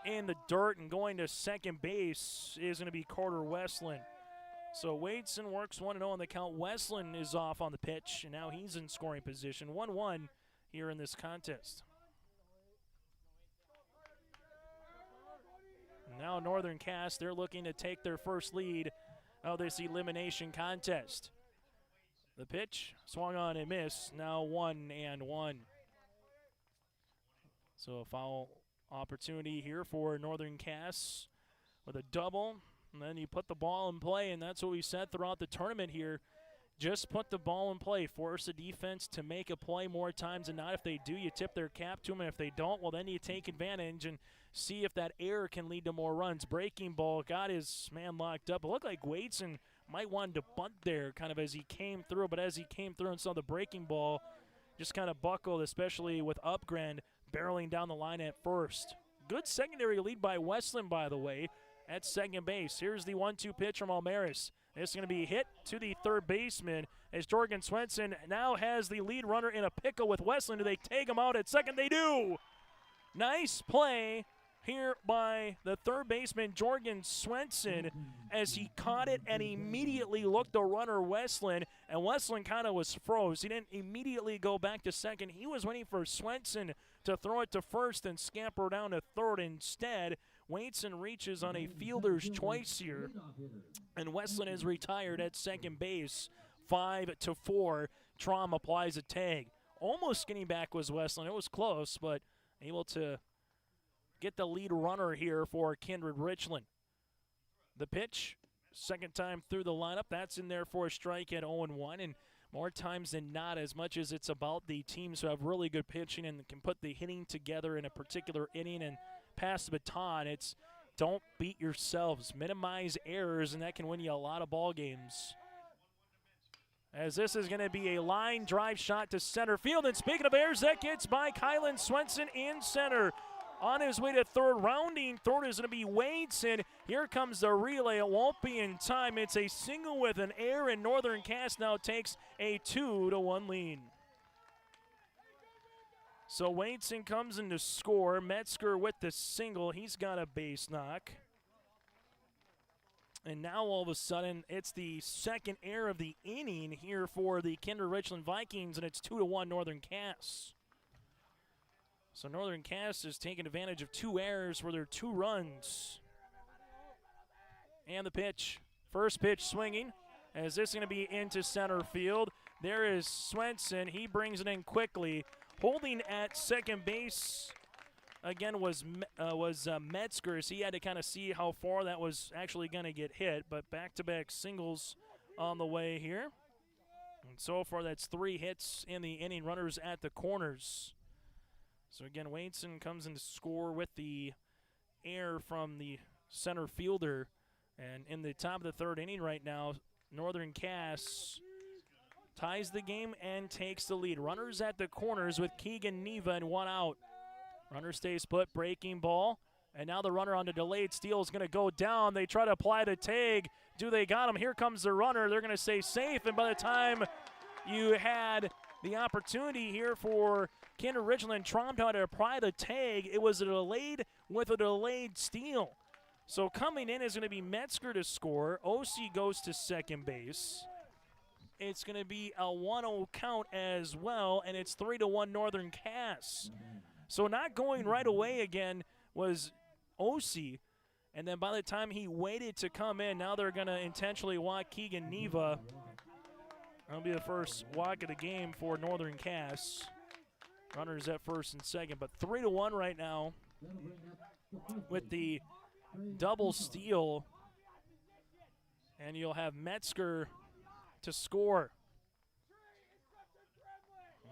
in the dirt, and going to second base is going to be Carter Westland. So Wadeson works 1-0 on the count. Westland is off on the pitch, and now he's in scoring position. 1-1 here in this contest. Now Northern Cass, they're looking to take their first lead of this elimination contest. The pitch swung on and missed. Now 1-1. So a foul opportunity here for Northern Cass with a double. And then you put the ball in play, and that's what we said throughout the tournament here. Just put the ball in play. Force the defense to make a play more times than not. If they do, you tip their cap to them. And if they don't, well, then you take advantage. And see if that error can lead to more runs. Breaking ball got his man locked up. It looked like Wadeson might want to bunt there kind of as he came through, but as he came through and saw the breaking ball, just kind of buckled, especially with Upgrand barreling down the line at first. Good secondary lead by Westland, by the way, at second base. Here's the 1-2 pitch from Almaris. It's going to be hit to the third baseman as Jorgen Swenson now has the lead runner in a pickle with Westland. Do they take him out at second? They do. Nice play here by the third baseman, Jorgen Swenson, as he caught it and immediately looked the runner, Westland, and Westland kind of was froze. He didn't immediately go back to second. He was waiting for Swenson to throw it to first and scamper down to third. Instead, Wadeson reaches on a fielder's choice here, and Westland is retired at second base, 5-4. Trom applies a tag. Almost getting back was Westland. It was close, but able to get the lead runner here for Kindred-Richland. The pitch, second time through the lineup, that's in there for a strike at 0-1, and more times than not, as much as it's about the teams who have really good pitching and can put the hitting together in a particular inning and pass the baton, it's don't beat yourselves. Minimize errors, and that can win you a lot of ball games. As this is going to be a line drive shot to center field, and speaking of errors, that gets by Kylan Swenson in center. On his way to third, rounding third is going to be Wadeson. Here comes the relay. It won't be in time. It's a single with an error, and Northern Cass now takes a 2-1 lead. So Wadeson comes in to score. Metzger with the single. He's got a base knock. And now all of a sudden, it's the second error of the inning here for the Kindred-Richland Vikings, and it's 2-1 Northern Cass. So Northern Cass is taking advantage of two errors for their 2 runs. And the pitch. First pitch swinging, as this is going to be into center field. There is Swenson. He brings it in quickly. Holding at second base again was Metzger. So he had to kind of see how far that was actually going to get hit. But back-to-back singles on the way here. And so far that's 3 hits in the inning. Runners at the corners. So again, Wadeson comes in to score with the error from the center fielder. And in the top of the third inning right now, Northern Cass ties the game and takes the lead. Runners at the corners with Keegan Neva and 1 out. Runner stays put, breaking ball. And now the runner on the delayed steal is going to go down. They try to apply the tag. Do they got him? Here comes the runner. They're going to say safe. And by the time you had the opportunity here for Kindred-Richland, Trom tried to apply the tag. It was a delayed with a delayed steal. So coming in is going to be Metzger to score. OC goes to second base. It's going to be a 1-0 count as well, and it's 3-1 Northern Cass. So not going right away again was OC, and then by the time he waited to come in, now they're going to intentionally walk Keegan Neva. That'll be the first walk of the game for Northern Cass. Runners at first and second, but 3-1 right now with the double steal, and you'll have Metzger to score.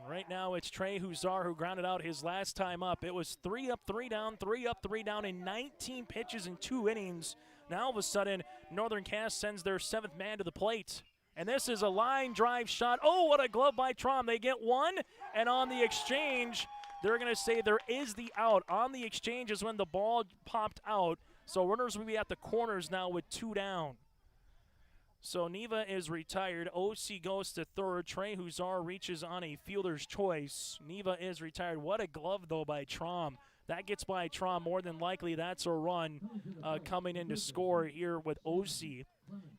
Right now it's Trey Huzar who grounded out his last time up. It was 3 up, 3 down, 3 up, 3 down in 19 pitches in 2 innings. Now all of a sudden, Northern Cass sends their 7th man to the plate. And this is a line drive shot. Oh, what a glove by Trom. They get 1, and on the exchange, they're going to say there is the out. On the exchange is when the ball popped out. So runners will be at the corners now with 2 down. So Neva is retired. OC goes to third. Trey Huzar reaches on a fielder's choice. Neva is retired. What a glove, though, by Trom. That gets by Trom. More than likely, that's a run coming in to score here with OC.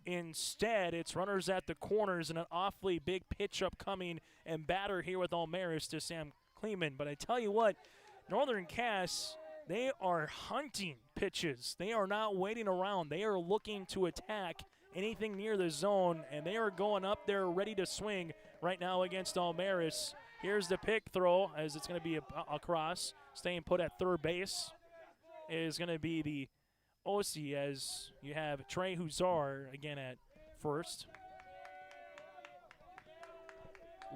Instead, it's runners at the corners and an awfully big pitch upcoming and batter here with Almaris to Sam Kleeman. But I tell you what, Northern Cass, they are hunting pitches. They are not waiting around. They are looking to attack anything near the zone, and they are going up there ready to swing right now against Almaris. Here's the pick throw, as it's going to be across. Staying put at third base is going to be the OC, as you have Trey Huzar again at first.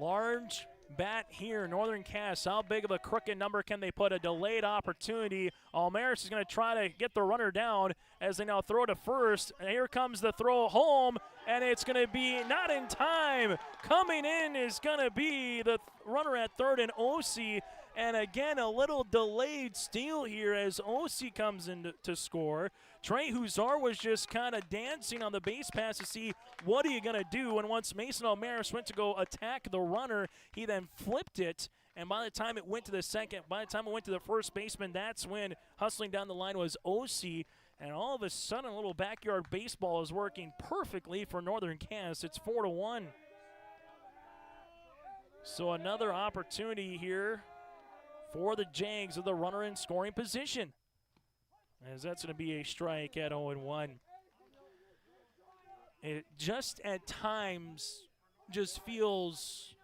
Large bat here. Northern Cass, how big of a crooked number can they put? A delayed opportunity. Almaris is going to try to get the runner down as they now throw to first. And here comes the throw home, and it's going to be not in time. Coming in is going to be the runner at third and OC. And again, a little delayed steal here as OC comes in to score. Trey Huzar was just kind of dancing on the base pass to see what are you going to do. And once Mason Almaris went to go attack the runner, he then flipped it. And by the time it went to the first baseman, that's when hustling down the line was OC. And all of a sudden, a little backyard baseball is working perfectly for Northern Cass. It's 4-1. So another opportunity here for the Jags with the runner in scoring position, as that's going to be a strike at 0-1. It just at times just feels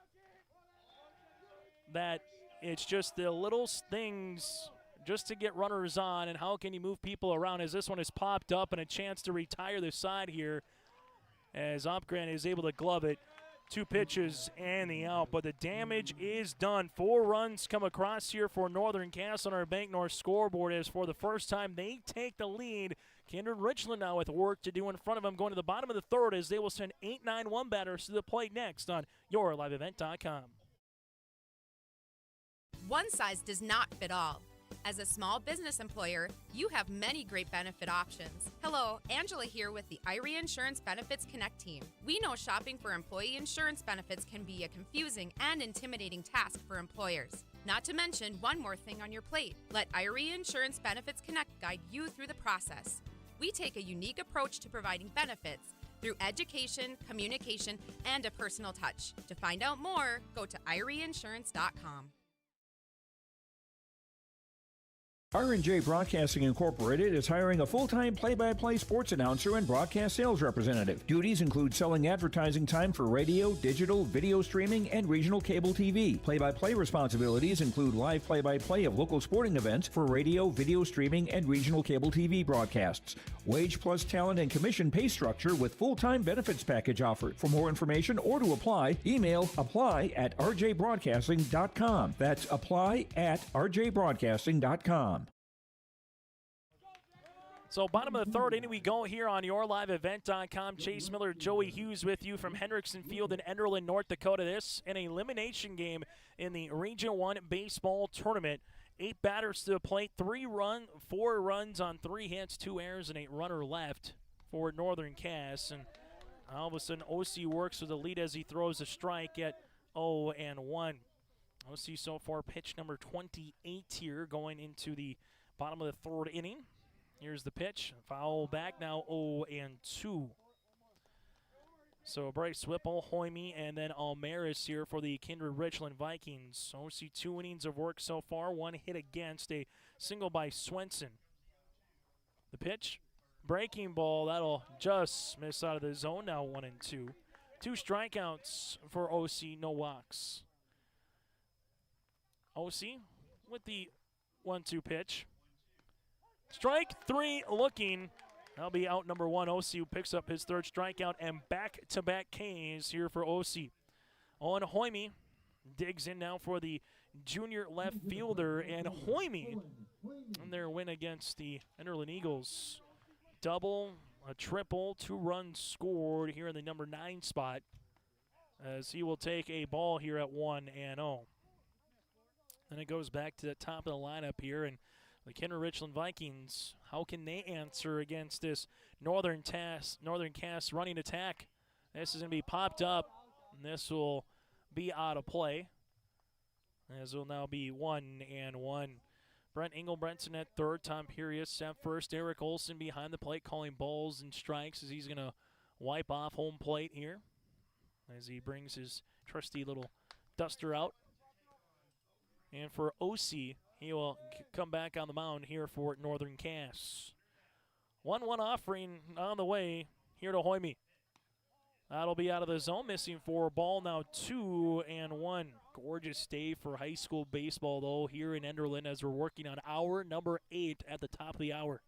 that it's just the little things just to get runners on, and how can you move people around as this one is popped up and a chance to retire the side here as Opgren is able to glove it. 2 pitches and the out, but the damage is done. 4 runs come across here for Northern Cass on our Bank North scoreboard as for the first time they take the lead. Kindred-Richland now with work to do in front of them, going to the bottom of the third as they will send 8-9-1 batters to the plate next on YourLiveEvent.com. One size does not fit all. As a small business employer, you have many great benefit options. Hello, Angela here with the Irie Insurance Benefits Connect team. We know shopping for employee insurance benefits can be a confusing and intimidating task for employers. Not to mention one more thing on your plate. Let Irie Insurance Benefits Connect guide you through the process. We take a unique approach to providing benefits through education, communication, and a personal touch. To find out more, go to IrieInsurance.com. R&J Broadcasting Incorporated is hiring a full-time play-by-play sports announcer and broadcast sales representative. Duties include selling advertising time for radio, digital, video streaming, and regional cable TV. Play-by-play responsibilities include live play-by-play of local sporting events for radio, video streaming, and regional cable TV broadcasts. Wage plus talent and commission pay structure with full-time benefits package offered. For more information or to apply, email apply@rjbroadcasting.com. That's apply@rjbroadcasting.com. So bottom of the third inning we go here on YourLiveEvent.com. Chase Miller, Joey Hughes with you from Hendrickson Field in Enderlin, North Dakota. This an elimination game in the Region 1 baseball tournament. 8 batters to the plate, 4 runs on 3 hits, 2 errors, and 8 runner left for Northern Cass. And all of a sudden OC works with the lead as he throws a strike at 0-1. OC so far pitch number 28 here going into the bottom of the third inning. Here's the pitch. Foul back now, 0-2. So Bryce Whipple, Hoyme, and then Almaris here for the Kindred-Richland Vikings. OC 2 innings of work so far. 1 hit against, a single by Swenson. The pitch, breaking ball. That'll just miss out of the zone. Now 1-2. 2 strikeouts for OC, no walks. OC with the 1-2 pitch. Strike 3 looking. That'll be out number 1. OC who picks up his 3rd strikeout, and back-to-back Ks here for OC. On Hoyme digs in now for the junior left fielder, and Hoyme in their win against the Enderlin Eagles. Double, a triple, 2 runs scored here in the number 9 spot, as he will take a ball here at 1-0. Then it goes back to the top of the lineup here, and the Kindred-Richland Vikings, how can they answer against this Northern Cass running attack? This is going to be popped up, and this will be out of play, as it will now be 1-1. Brent Engelbretson at third, Tom Purius at first, Eric Olson behind the plate calling balls and strikes as he's going to wipe off home plate here as he brings his trusty little duster out. And for OC, he will come back on the mound here for Northern Cass. 1-1 offering on the way here to Hoyme. That'll be out of the zone, missing for ball now 2-1. Gorgeous day for high school baseball, though, here in Enderlin as we're working on hour number 8 at the top of the hour.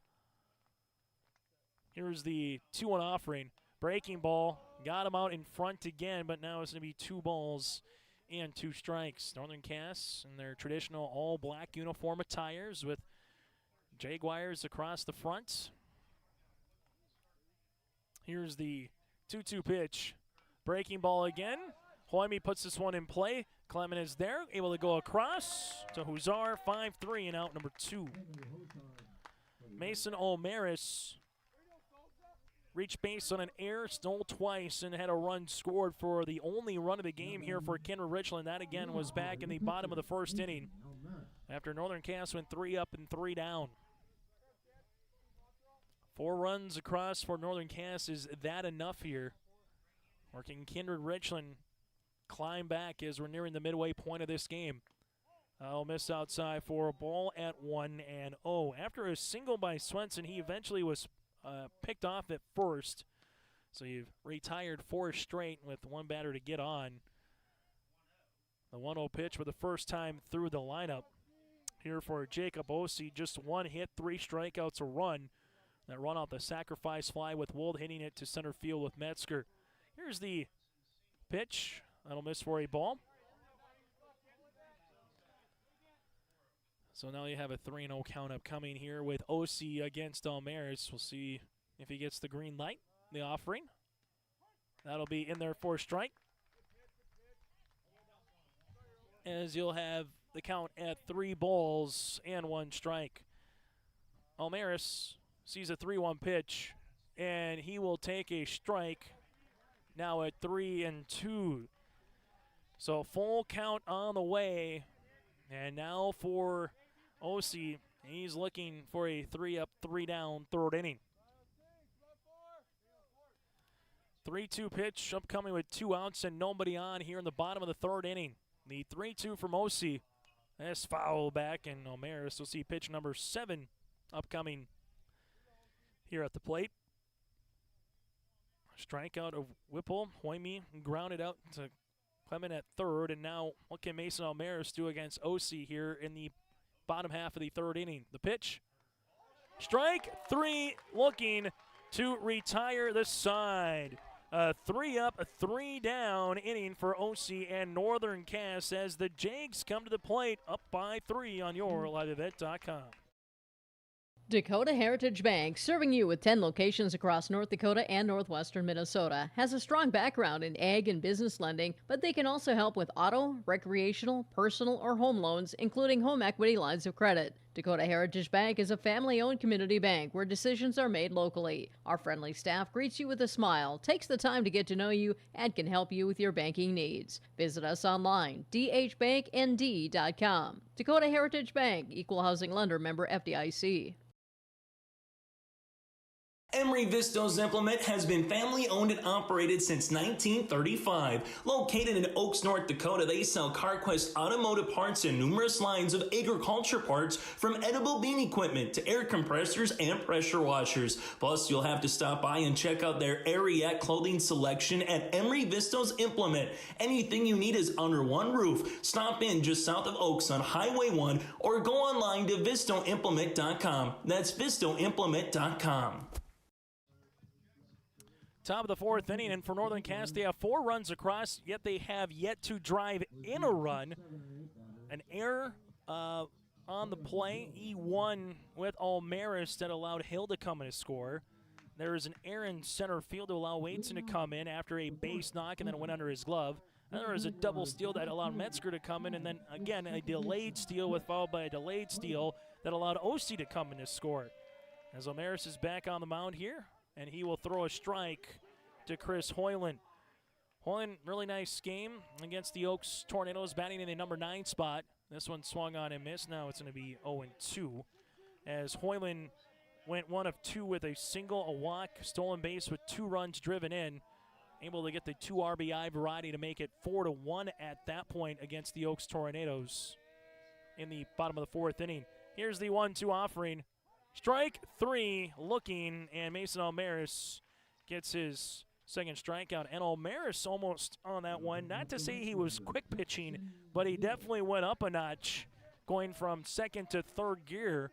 Here's the 2-1 offering. Breaking ball. Got him out in front again, but now it's going to be 2 balls and 2 strikes. Northern Cass in their traditional all-black uniform attires with Jaguars across the front. Here's the 2-2 pitch. Breaking ball again. Hoyme puts this one in play. Clement is there, able to go across to Huzar, 5-3 and out number 2. Mason Olmaris reached base on an air, stole twice, and had a run scored for the only run of the game here for Kindred-Richland. That again was back in the bottom of the first inning after Northern Cass went 3 up and 3 down. 4 runs across for Northern Cass. Is that enough here? Or can Kindred-Richland climb back as we're nearing the midway point of this game? I'll miss outside for a ball at 1-0. After a single by Swenson, he eventually was picked off at first. So you've retired 4 straight with 1 batter to get on. The 1-0 pitch for the first time through the lineup here for Jacob Ossie. Just 1 hit, 3 strikeouts, a run. That run off the sacrifice fly with Wold hitting it to center field with Metzger. Here's the pitch. That'll miss for a ball. So now you have a 3-0 count upcoming here with Ossie against Olmaris. We'll see if he gets the green light, the offering. That'll be in there for a strike. As you'll have the count at 3 balls and 1 strike. Olmaris sees a 3-1 pitch, and he will take a strike now at 3-2. So full count on the way. And now for Ossie, he's looking for a 3-up, 3-down third inning. 3-2 pitch upcoming with 2 outs and nobody on here in the bottom of the third inning. The 3-2 from Ossie. That's foul back, and Olmaris will see pitch number 7 upcoming here at the plate. Strikeout of Whipple. Hoyme grounded out to Clement at third, and now what can Mason Olmaris do against Ossie here in the bottom half of the third inning? The pitch. Strike 3, looking to retire the side. A 3-up, a 3-down inning for Ossie and Northern Cass as the Jags come to the plate up by 3 on your liveevent.com. Dakota Heritage Bank, serving you with 10 locations across North Dakota and northwestern Minnesota, has a strong background in ag and business lending, but they can also help with auto, recreational, personal, or home loans, including home equity lines of credit. Dakota Heritage Bank is a family-owned community bank where decisions are made locally. Our friendly staff greets you with a smile, takes the time to get to know you, and can help you with your banking needs. Visit us online, dhbanknd.com. Dakota Heritage Bank, Equal Housing Lender, member FDIC. Emery Vistos Implement has been family-owned and operated since 1935. Located in Oaks, North Dakota, they sell CarQuest automotive parts and numerous lines of agriculture parts, from edible bean equipment to air compressors and pressure washers. Plus, you'll have to stop by and check out their Ariat clothing selection at Emery Vistos Implement. Anything you need is under one roof. Stop in just south of Oaks on Highway 1 or go online to vistoimplement.com. That's vistoimplement.com. Top of the 4th inning, and for Northern Cass, they have 4 runs across, yet they have yet to drive in a run. An error on the play, E1 with Olmaris, that allowed Hill to come in and score. There is an error in center field to allow Waitson to come in after a base knock and then went under his glove. And there was a double steal that allowed Metzger to come in, and then again a delayed steal followed by a delayed steal that allowed Ossie to come in and score. As Olmaris is back on the mound here, and he will throw a strike to Chris Hoyland. Hoyland, really nice game against the Oaks Tornadoes, batting in the number 9 spot. This one swung on and missed. Now it's going to be 0-2. As Hoyland went 1 of 2 with a single, a walk, stolen base with 2 runs driven in. Able to get the 2 RBI variety to make it 4-1 at that point against the Oaks Tornadoes in the bottom of the 4th inning. Here's the 1-2 offering. Strike 3 looking, and Mason Olmaris gets his second strikeout. And Olmaris almost on that one. Not to say he was quick pitching, but he definitely went up a notch, going from 2nd to 3rd gear,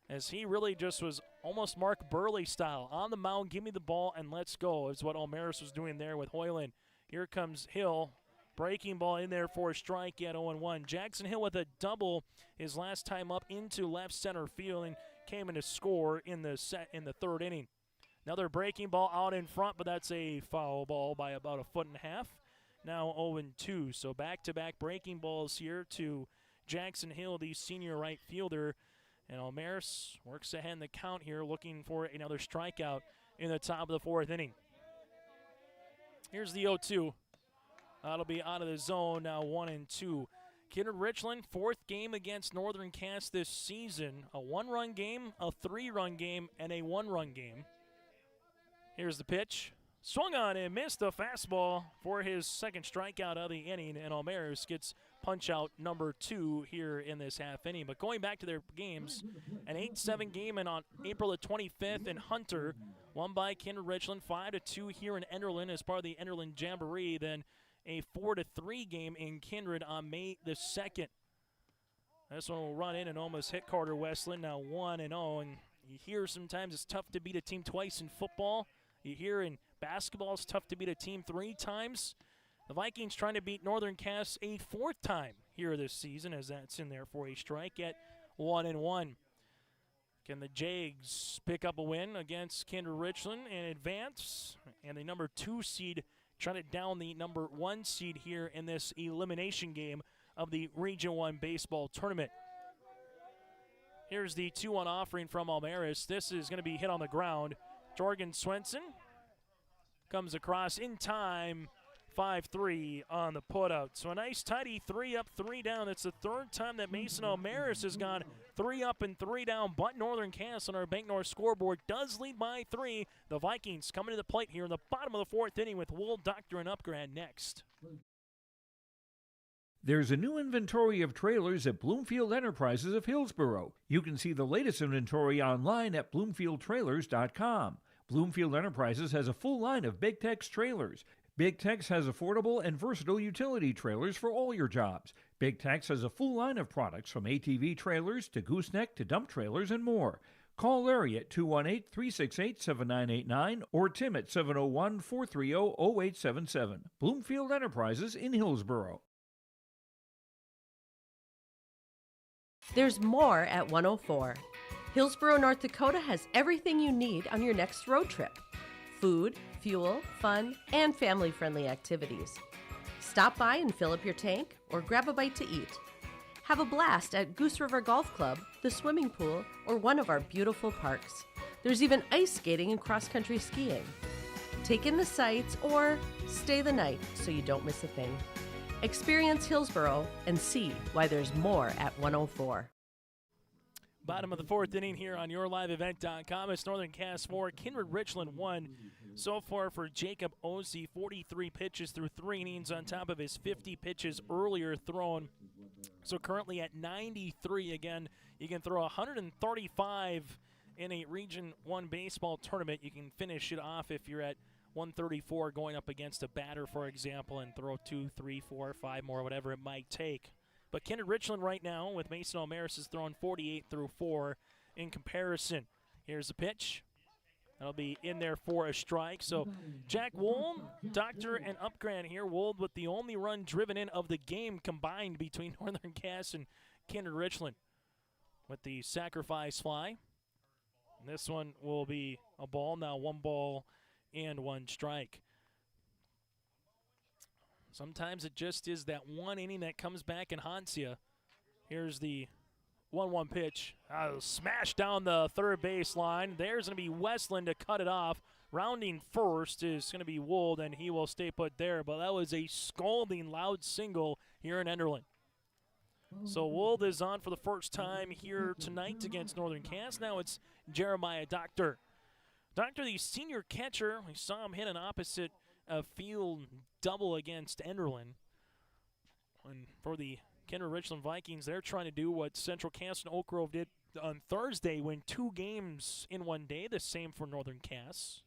as he really just was almost Mark Burley style. On the mound, give me the ball and let's go, is what Olmaris was doing there with Hoyland. Here comes Hill, Breaking ball in there for a strike at 0-1. Jackson Hill with a double his last time up into left center field and came in to score in the third inning. Another breaking ball out in front, but that's a foul ball by about a foot and a half. Now 0-2. So back-to-back breaking balls here to Jackson Hill, the senior right fielder. And Almaris works ahead in the count here, looking for another strikeout in the top of the fourth inning. Here's the 0-2. That'll be out of the zone, now 1-2. Kindred-Richland, fourth game against Northern Cass this season. A 1-run game, a 3-run game, and a 1-run game. Here's the pitch. Swung on and missed the fastball for his second strikeout of the inning, and Almaris gets punch-out number 2 here in this half inning. But going back to their games, an 8-7 game on April the 25th in Hunter, won by Kindred-Richland, 5-2 here in Enderlin as part of the Enderlin Jamboree, then a 4-3 game in Kindred on May the 2nd. This one will run in and almost hit Carter Westland, now 1-0. And you hear sometimes it's tough to beat a team twice in football. You hear in basketball it's tough to beat a team 3 times. The Vikings trying to beat Northern Cass a 4th time here this season, as that's in there for a strike at 1-1. Can the Jags pick up a win against Kindred-Richland and advance? And the number 2 seed trying to down the number 1 seed here in this elimination game of the Region 1 baseball tournament. Here's the 2-1 offering from Almaris. This is going to be hit on the ground. Jorgen Swenson comes across in time, 5-3 on the putout. So a nice tidy 3 up, 3 down. It's the 3rd time that Mason Almaris has gone 3 up and 3 down, but Northern Cass on our Bank North scoreboard does lead by 3. The Vikings coming to the plate here in the bottom of the 4th inning with Wold, Doctor, and Upgrad next. There's a new inventory of trailers at Bloomfield Enterprises of Hillsborough. You can see the latest inventory online at bloomfieldtrailers.com. Bloomfield Enterprises has a full line of Big Tex trailers. Big Tex has affordable and versatile utility trailers for all your jobs. Big Tex has a full line of products from ATV trailers to gooseneck to dump trailers and more. Call Larry at 218-368-7989 or Tim at 701-430-0877. Bloomfield Enterprises in Hillsborough. There's more at 104. Hillsborough, North Dakota has everything you need on your next road trip. Food, fuel, fun, and family-friendly activities. Stop by and fill up your tank or grab a bite to eat. Have a blast at Goose River Golf Club, the swimming pool, or one of our beautiful parks. There's even ice skating and cross-country skiing. Take in the sights or stay the night so you don't miss a thing. Experience Hillsborough and see why there's more at 104. Bottom of the 4th inning here on YourLiveEvent.com. It's Northern Cass 4, Kindred-Richland 1. So far for Jacob Ossie, 43 pitches through 3 innings on top of his 50 pitches earlier thrown. So currently at 93 again. You can throw 135 in a Region 1 baseball tournament. You can finish it off if you're at 134 going up against a batter, for example, and throw 2, 3, 4, 5 more, whatever it might take. But Kindred-Richland right now with Mason Almaris is throwing 48 through 4 in comparison. Here's the pitch. That'll be in there for a strike. So Jack Wold, Doctor, and Upgrad here. Wold with the only run driven in of the game combined between Northern Cass and Kindred-Richland with the sacrifice fly. And this one will be a ball. Now 1 ball and 1 strike. Sometimes it just is that one inning that comes back and haunts you. Here's the 1-1 pitch. Smash down the third base line. There's going to be Westland to cut it off. Rounding first is going to be Wold, and he will stay put there. But that was a scalding loud single here in Enderlin. So Wold is on for the first time here tonight against Northern Cass. Now it's Jeremiah Doctor. Doctor, the senior catcher, we saw him hit an opposite field double against Enderlin. And for the Kindred-Richland Vikings, they're trying to do what Central Cass and Oak Grove did on Thursday, win 2 games in one day, the same for Northern Cass.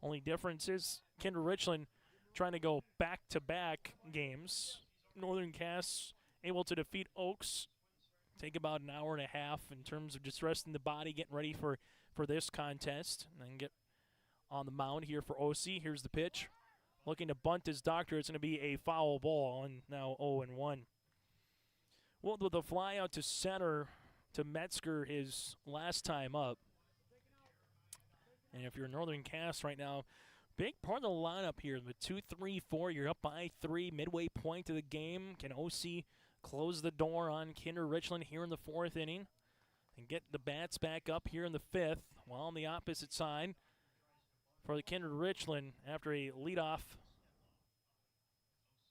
Only difference is Kindred-Richland trying to go back-to-back games. Northern Cass able to defeat Oaks, take about an hour and a half in terms of just resting the body, getting ready for this contest, and then get on the mound here for Ossie. Here's the pitch. looking to bunt his Doctor. It's going to be a foul ball, and now 0-1. Wold with a fly out to center to Metzger his last time up. And if you're Northern Cass right now, big part of the lineup here. The 2-3-4, you're up by 3, midway point of the game. Can OC close the door on Kindred-Richland here in the 4th inning and get the bats back up here in the 5th? While on the opposite side for the Kindred-Richland, after a leadoff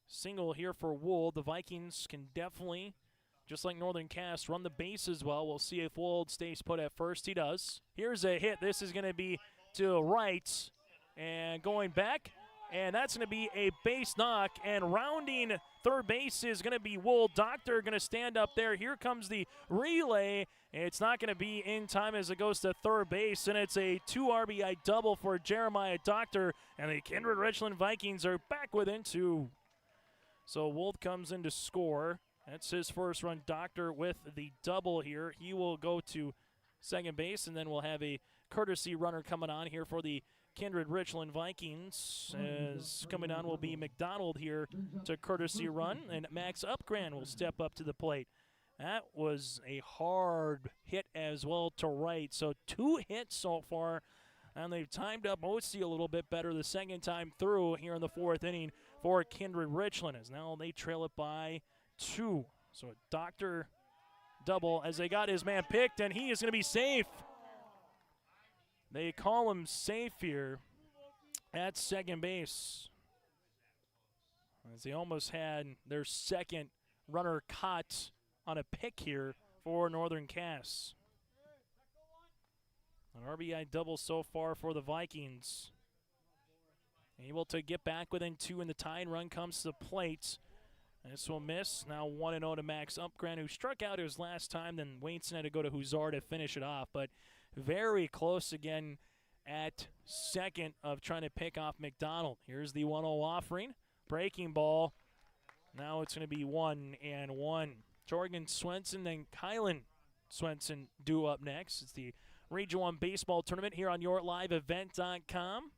single here for Wold, the Vikings can definitely, just like Northern Cass, run the bases well. We'll see if Wold stays put at first. He does. Here's a hit. This is going to be to right and going back, and that's going to be a base knock, and rounding third base is going to be Wold. Doctor going to stand up there. Here comes the relay. It's not going to be in time as it goes to third base, and it's a 2 RBI double for Jeremiah Doctor, and the Kindred-Richland Vikings are back within 2. So Wold comes in to score. That's his first run. Doctor with the double here. He will go to second base, and then we'll have a courtesy runner coming on here for the Kindred-Richland Vikings. As coming on will be McDonald here to courtesy run, and Max Upgran will step up to the plate. That was a hard hit as well to right. So 2 hits so far, and they've timed up OC a little bit better the second time through here in the 4th inning for Kindred-Richland, as now they trail it by 2. So a Doctor double as they got his man picked, and he is going to be safe. They call him safe here at second base, as they almost had their second runner caught on a pick here for Northern Cass. An RBI double so far for the Vikings. Able to get back within 2, and the tying run comes to the plate. This will miss. Now 1-0 to Max Upgran, who struck out his last time. Then Wainson had to go to Huzar to finish it off. But very close again at second of trying to pick off McDonald. Here's the 1-0 offering. Breaking ball. Now it's going to be 1-1. Jorgen Swenson, then Kylan Swenson due up next. It's the Region 1 Baseball Tournament here on YourLiveEvent.com.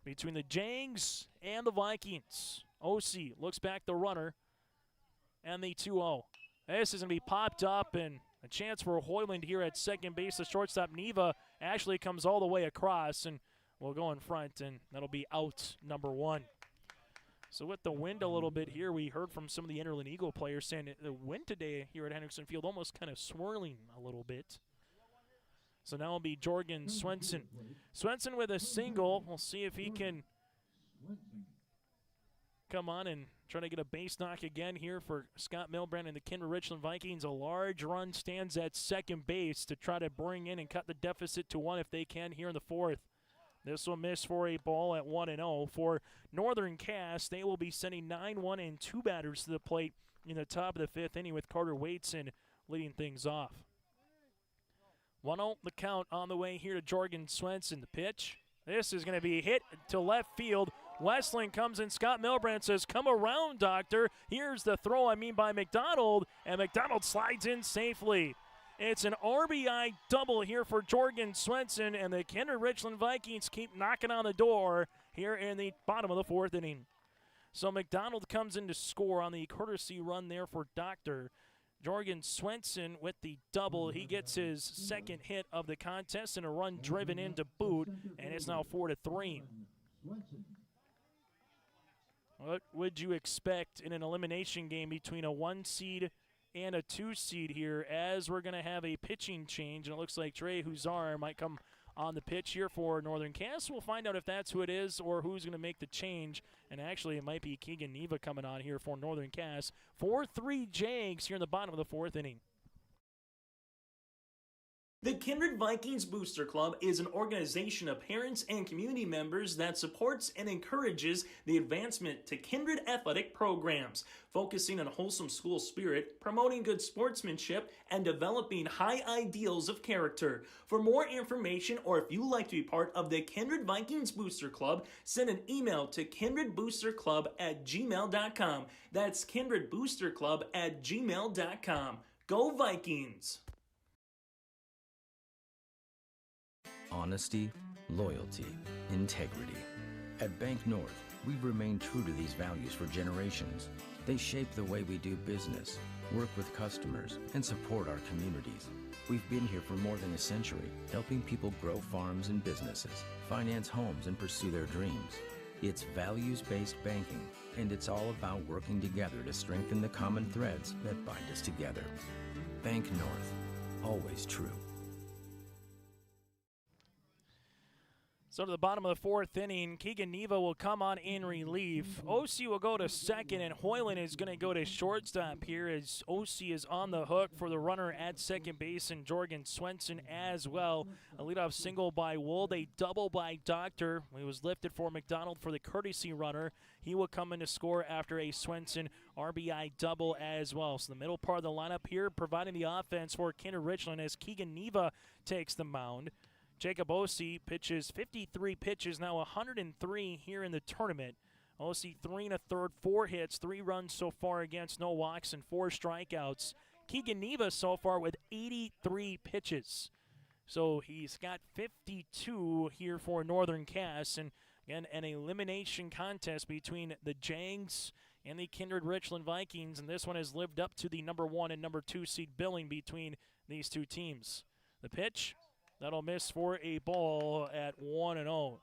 Between the Jags and the Vikings. OC looks back the runner and the 2-0. This is going to be popped up, and a chance for Hoyland here at second base. The shortstop Neva actually comes all the way across and will go in front, and that'll be out number 1. So with the wind a little bit here, we heard from some of the Interland Eagle players saying the wind today here at Henderson Field almost kind of swirling a little bit. So now it'll be Jorgen Swenson. Swenson with a single. We'll see if he can come on and try to get a base knock again here for Scott Milbrand and the Kindred-Richland Vikings. A large run stands at second base to try to bring in and cut the deficit to 1 if they can here in the 4th. This will miss for a ball at 1-0. For Northern Cass, they will be sending 9-1 and 2 batters to the plate in the top of the 5th inning with Carter Waitson leading things off. 1-0 the count on the way here to Jorgen Swenson. The pitch. This is going to be hit to left field. Westling comes in. Scott Milbrand says, "Come around, Doctor." Here's the throw, by McDonald, and McDonald slides in safely. It's an RBI double here for Jorgen Swenson, and the Kindred-Richland Vikings keep knocking on the door here in the bottom of the 4th inning. So McDonald comes in to score on the courtesy run there for Doctor. Jorgen Swenson with the double. He gets his second hit of the contest and a run driven in to boot, and it's now 4-3. What would you expect in an elimination game between a 1 seed and a 2 seed here, as we're going to have a pitching change, and it looks like Trey Huzar might come on the pitch here for Northern Cass. We'll find out if that's who it is or who's going to make the change. And actually, it might be Keegan Neva coming on here for Northern Cass. 4-3 Jags here in the bottom of the 4th inning. The Kindred Vikings Booster Club is an organization of parents and community members that supports and encourages the advancement to Kindred athletic programs, focusing on wholesome school spirit, promoting good sportsmanship, and developing high ideals of character. For more information, or if you'd like to be part of the Kindred Vikings Booster Club, send an email to kindredboosterclub@gmail.com. That's kindredboosterclub@gmail.com. Go Vikings! Honesty, loyalty, integrity. At Bank North, we've remained true to these values for generations. They shape the way we do business, work with customers, and support our communities. We've been here for more than a century, helping people grow farms and businesses, finance homes, and pursue their dreams. It's values-based banking, and it's all about working together to strengthen the common threads that bind us together. Bank North, always true. So to the bottom of the fourth inning, Keegan Neva will come on in relief. OC will go to second, and Hoyland is going to go to shortstop here as OC is on the hook for the runner at second base, and Jorgen Swenson as well. A leadoff single by Wold, a double by Doctor. He was lifted for McDonald for the courtesy runner. He will come in to score after a Swenson RBI double as well. So the middle part of the lineup here providing the offense for Kindred-Richland as Keegan Neva takes the mound. Jacob Osi pitches 53 pitches, now 103 here in the tournament. Osi 3 1/3, 4 hits, 3 runs so far against, no walks, and 4 strikeouts. Keegan Neva so far with 83 pitches. So he's got 52 here for Northern Cass. And again, an elimination contest between the Jags and the Kindred-Richland Vikings. And this one has lived up to the number 1 and number 2 seed billing between these two teams. The pitch. That'll miss for a ball at 1-0.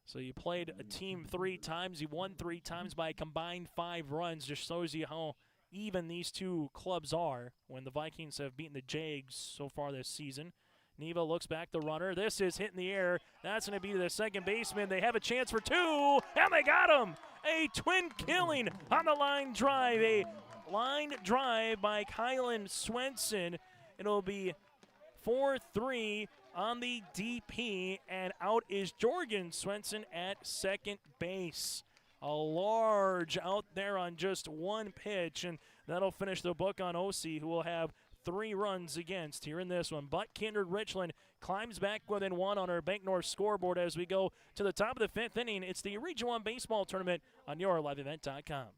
So you played a team 3 times. You won 3 times by a combined 5 runs. Just shows you how even these two clubs are when the Vikings have beaten the Jags so far this season. Neva looks back the runner. This is hit in the air. That's going to be the second baseman. They have a chance for 2, and they got him. A twin killing on the line drive. A line drive by Kylan Swenson. It'll be 4-3 on the DP, and out is Jorgen Swenson at second base. A large out there on just 1 pitch, and that'll finish the book on OC, who will have 3 runs against here in this one. But Kindred-Richland climbs back within 1 on our Bank North scoreboard as we go to the top of the 5th inning. It's the Region 1 Baseball Tournament on yourliveevent.com.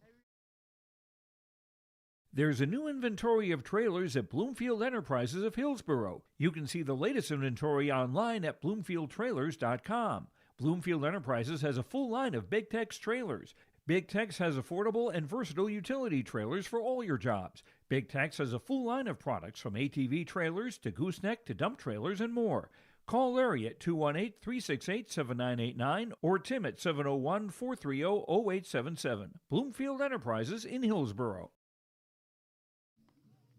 There's a new inventory of trailers at Bloomfield Enterprises of Hillsborough. You can see the latest inventory online at bloomfieldtrailers.com. Bloomfield Enterprises has a full line of Big Tex trailers. Big Tex has affordable and versatile utility trailers for all your jobs. Big Tex has a full line of products from ATV trailers to gooseneck to dump trailers and more. Call Larry at 218-368-7989 or Tim at 701-430-0877. Bloomfield Enterprises in Hillsborough.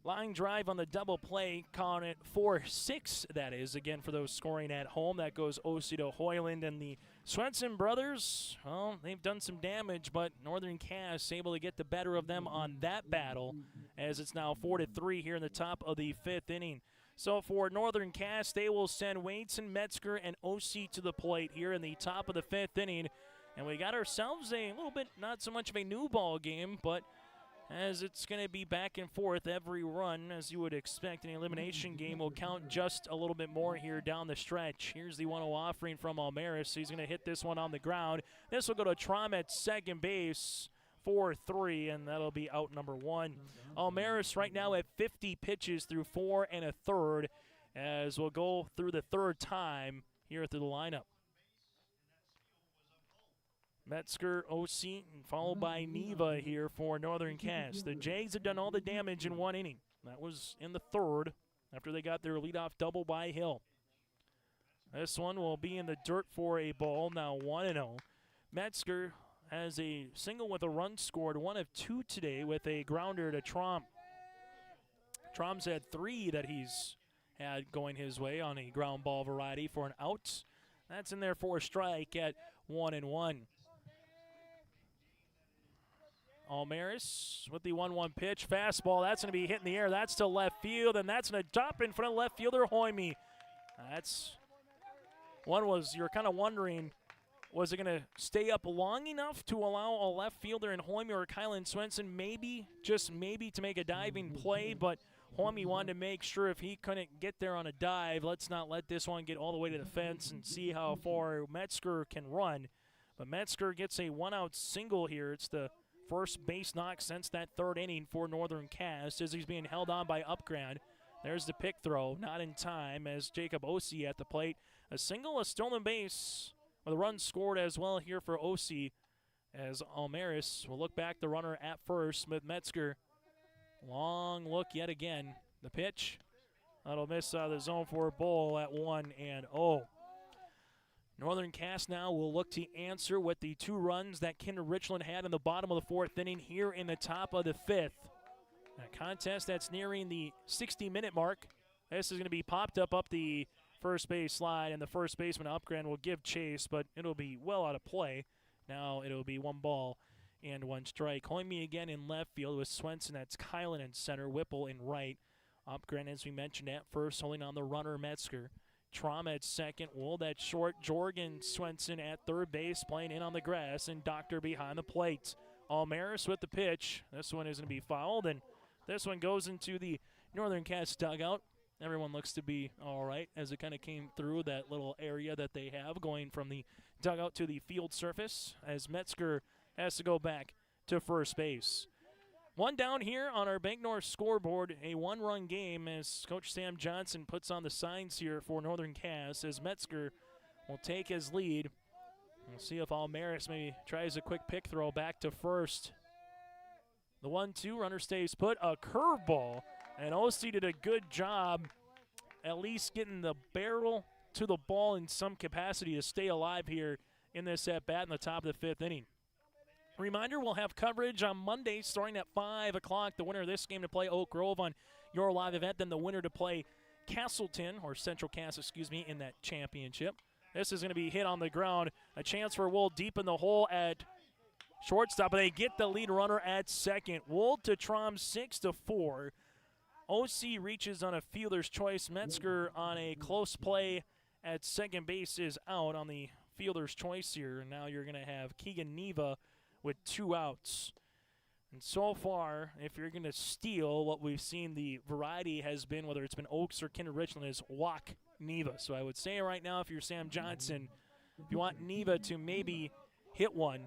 Line drive on the double play, calling it 4-6, that is. Again, for those scoring at home, that goes OC to Hoyland. And the Swenson brothers, well, they've done some damage, but Northern Cass able to get the better of them on that battle, as it's now 4-3 here in the top of the 5th inning. So for Northern Cass, they will send Wadeson, Metzger, and OC to the plate here in the top of the 5th inning. And we got ourselves a little bit, not so much of a new ball game, but as it's going to be back and forth every run, as you would expect. An elimination game will count just a little bit more here down the stretch. Here's the 1-0 offering from Almaris. He's going to hit this one on the ground. This will go to Trom at second base, 4-3, and that'll be out number 1. Almaris right now at 50 pitches through 4 1/3, as we'll go through the 3rd time here through the lineup. Metzger, OC, followed by Neva here for Northern Cass. The Jags have done all the damage in 1 inning. That was in the 3rd after they got their leadoff double by Hill. This one will be in the dirt for a ball, now 1-0. Metzger has a single with a run scored, 1 of 2 today with a grounder to Trom. Trom's had 3 that he's had going his way on a ground ball variety for an out. That's in there for a strike at 1-1. Almaris with the 1-1 pitch. Fastball, that's going to be hit in the air. That's to left field, and that's going to drop in front of left fielder Hoyme. That's one was, you're kind of wondering, was it going to stay up long enough to allow a left fielder in Hoyme or Kylan Swenson maybe, just maybe, to make a diving play, but Hoyme wanted to make sure if he couldn't get there on a dive, let's not let this one get all the way to the fence and see how far Metzger can run. But Metzger gets a 1-out single here. It's the first base knock since that 3rd inning for Northern Cass as he's being held on by Upgrad. There's the pick throw, not in time, as Jacob Osi at the plate. A single, a stolen base with a run scored as well here for Osi. as Almaris will look back the runner at first. Smith-Metzger, long look yet again. The pitch, that'll miss out of the zone for a ball at 1-0. Northern Cass now will look to answer with the 2 runs that Kindred-Richland had in the bottom of the 4th inning here in the top of the 5th. A contest that's nearing the 60-minute mark. This is going to be popped up the first base slide, and the first baseman Upgren will give chase, but it'll be well out of play. Now it'll be 1 ball and 1 strike. Hoyme again in left field with Swenson. That's Kylan in center, Whipple in right. Upgren, as we mentioned, at first, holding on the runner Metzger. Trauma at second, Wold at short, Jorgen Swenson at third base, playing in on the grass, and Doctor behind the plate. Almaris with the pitch. This one is going to be fouled, and this one goes into the Northern Cass dugout. Everyone looks to be all right as it kind of came through that little area that they have going from the dugout to the field surface, as Metzger has to go back to first base. 1 down here on our Bank North scoreboard, a 1-run game as Coach Sam Johnson puts on the signs here for Northern Cass, as Metzger will take his lead. We'll see if Almaris maybe tries a quick pick throw back to first. The 1-2, runner stays put, a curveball, and OC did a good job at least getting the barrel to the ball in some capacity to stay alive here in this at-bat in the top of the 5th inning. Reminder, we'll have coverage on Monday starting at 5 o'clock. The winner of this game to play Oak Grove on your live event, then the winner to play Castleton, or Central Cass, in that championship. This is going to be hit on the ground. A chance for Wold deep in the hole at shortstop, but they get the lead runner at second. Wold to Trom 6-4. OC reaches on a fielder's choice. Metzger on a close play at second base is out on the fielder's choice here. And now you're going to have Keegan Neva with 2 outs. And so far, if you're going to steal, what we've seen the variety has been, whether it's been Oaks or Kindred-Richland, is walk Neva. So I would say right now, if you're Sam Johnson, if you want Neva to maybe hit one,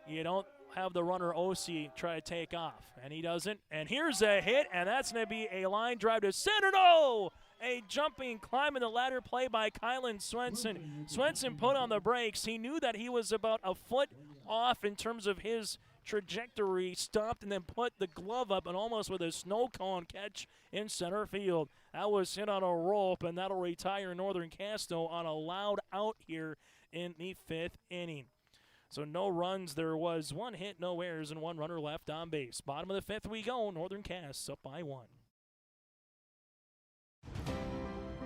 you don't have the runner OC try to take off. And he doesn't. And here's a hit, and that's going to be a line drive to center. No! A jumping, climbing the ladder play by Kylan Swenson. Swenson put on the brakes. He knew that he was about a foot off in terms of his trajectory, stopped and then put the glove up and almost with a snow cone catch in center field. That was hit on a rope, and that'll retire Northern Casto on a loud out here in the 5th inning. So no runs. There was 1 hit, no errors, and 1 runner left on base. Bottom of the 5th we go. Northern Cass up by 1.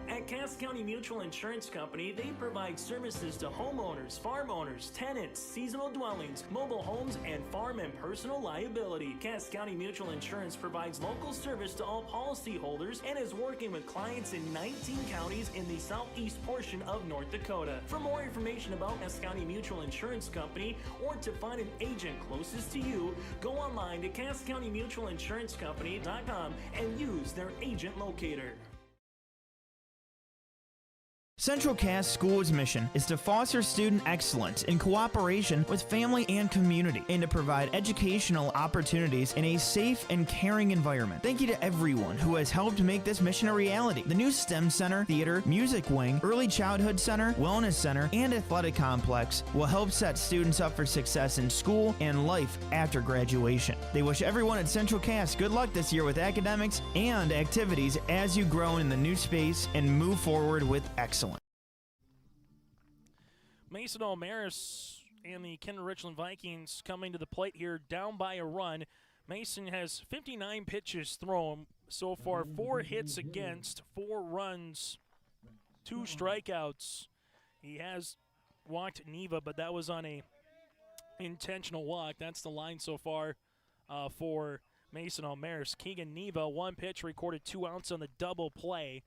At Cass County Mutual Insurance Company, they provide services to homeowners, farm owners, tenants, seasonal dwellings, mobile homes, and farm and personal liability. Cass County Mutual Insurance provides local service to all policyholders and is working with clients in 19 counties in the southeast portion of North Dakota. For more information about Cass County Mutual Insurance Company or to find an agent closest to you, go online to CassCountyMutualInsuranceCompany.com and use their agent locator. Central Cass School's mission is to foster student excellence in cooperation with family and community, and to provide educational opportunities in a safe and caring environment. Thank you to everyone who has helped make this mission a reality. The new STEM Center, Theater, Music Wing, Early Childhood Center, Wellness Center, and Athletic Complex will help set students up for success in school and life after graduation. They wish everyone at Central Cass good luck this year with academics and activities as you grow in the new space and move forward with excellence. Mason Almaris and the Kindred-Richland Vikings coming to the plate here, down by a run. Mason has 59 pitches thrown so far, 4 hits against, 4 runs, 2 strikeouts. He has walked Neva, but that was on a intentional walk. That's the line so far for Mason Almaris. Keegan Neva, 1 pitch, recorded 2 outs on the double play.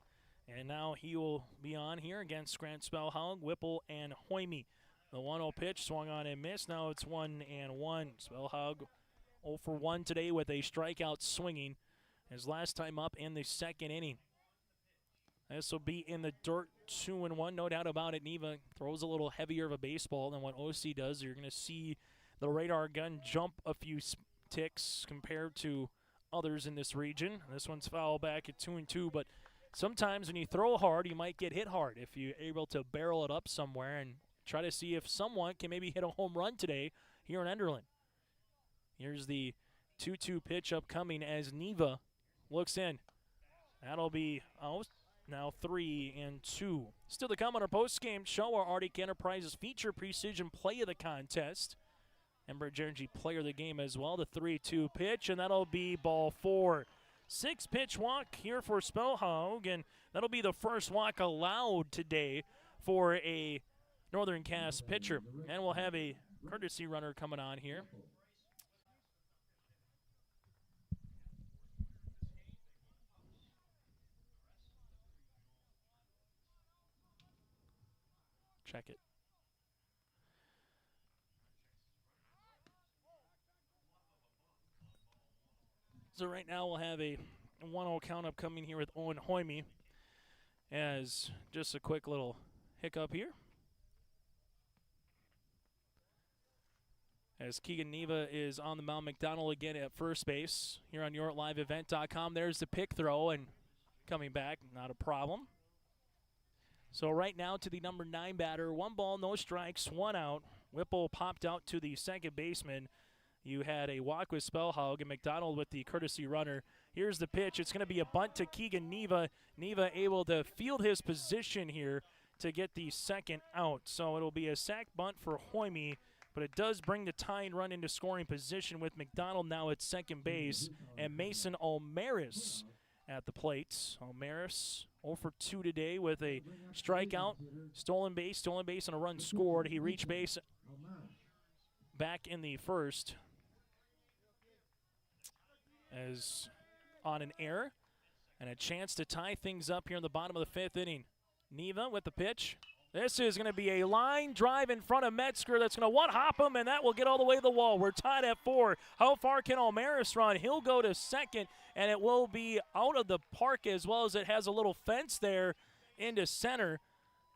And now he will be on here against Grant Spellhaug, Whipple, and Hoyme. The 1-0 pitch swung on and missed. Now it's 1-1. Spellhaug 0 for 1 today with a strikeout swinging. His last time up in the 2nd inning. This will be in the dirt, 2-1, no doubt about it. Neva throws a little heavier of a baseball than what OC does. You're going to see the radar gun jump a few ticks compared to others in this region. This one's foul back at 2-2, but sometimes when you throw hard, you might get hit hard. If you're able to barrel it up somewhere and try to see if someone can maybe hit a home run today here in Enderlin. Here's the 2-2 pitch upcoming as Neva looks in. That'll be now 3-2. Still to come on our post-game show, our Arctic Enterprises feature precision play of the contest. Enbridge Energy player of the game as well. The 3-2 pitch, and that'll be ball 4. 6-pitch walk here for Spellhaug, and that'll be the first walk allowed today for a Northern Cass pitcher. And we'll have a courtesy runner coming on here. Check it. So right now we'll have a 1-0 count up coming here with Owen Hoyme. As just a quick little hiccup here. As Keegan Neva is on the mound, McDonald again at first base here on YourLiveEvent.com. There's the pick throw and coming back, not a problem. So right now to the number 9 batter, 1 ball, no strikes, 1 out. Whipple popped out to the second baseman. You had a walk with Spellhaug and McDonald with the courtesy runner. Here's the pitch. It's going to be a bunt to Keegan Neva. Neva able to field his position here to get the second out. So it'll be a sac bunt for Hoyme, but it does bring the tying run into scoring position with McDonald now at second base and Mason Almaris at the plate. Almaris 0 for 2 today with a strikeout, stolen base, and a run scored. He reached base back in the first as on an error and a chance to tie things up here in the bottom of the 5th inning. Neva with the pitch. This is going to be a line drive in front of Metzger that's going to one-hop him, and that will get all the way to the wall. We're tied at 4. How far can Almaris run? He'll go to second, and it will be out of the park as well as it has a little fence there into center.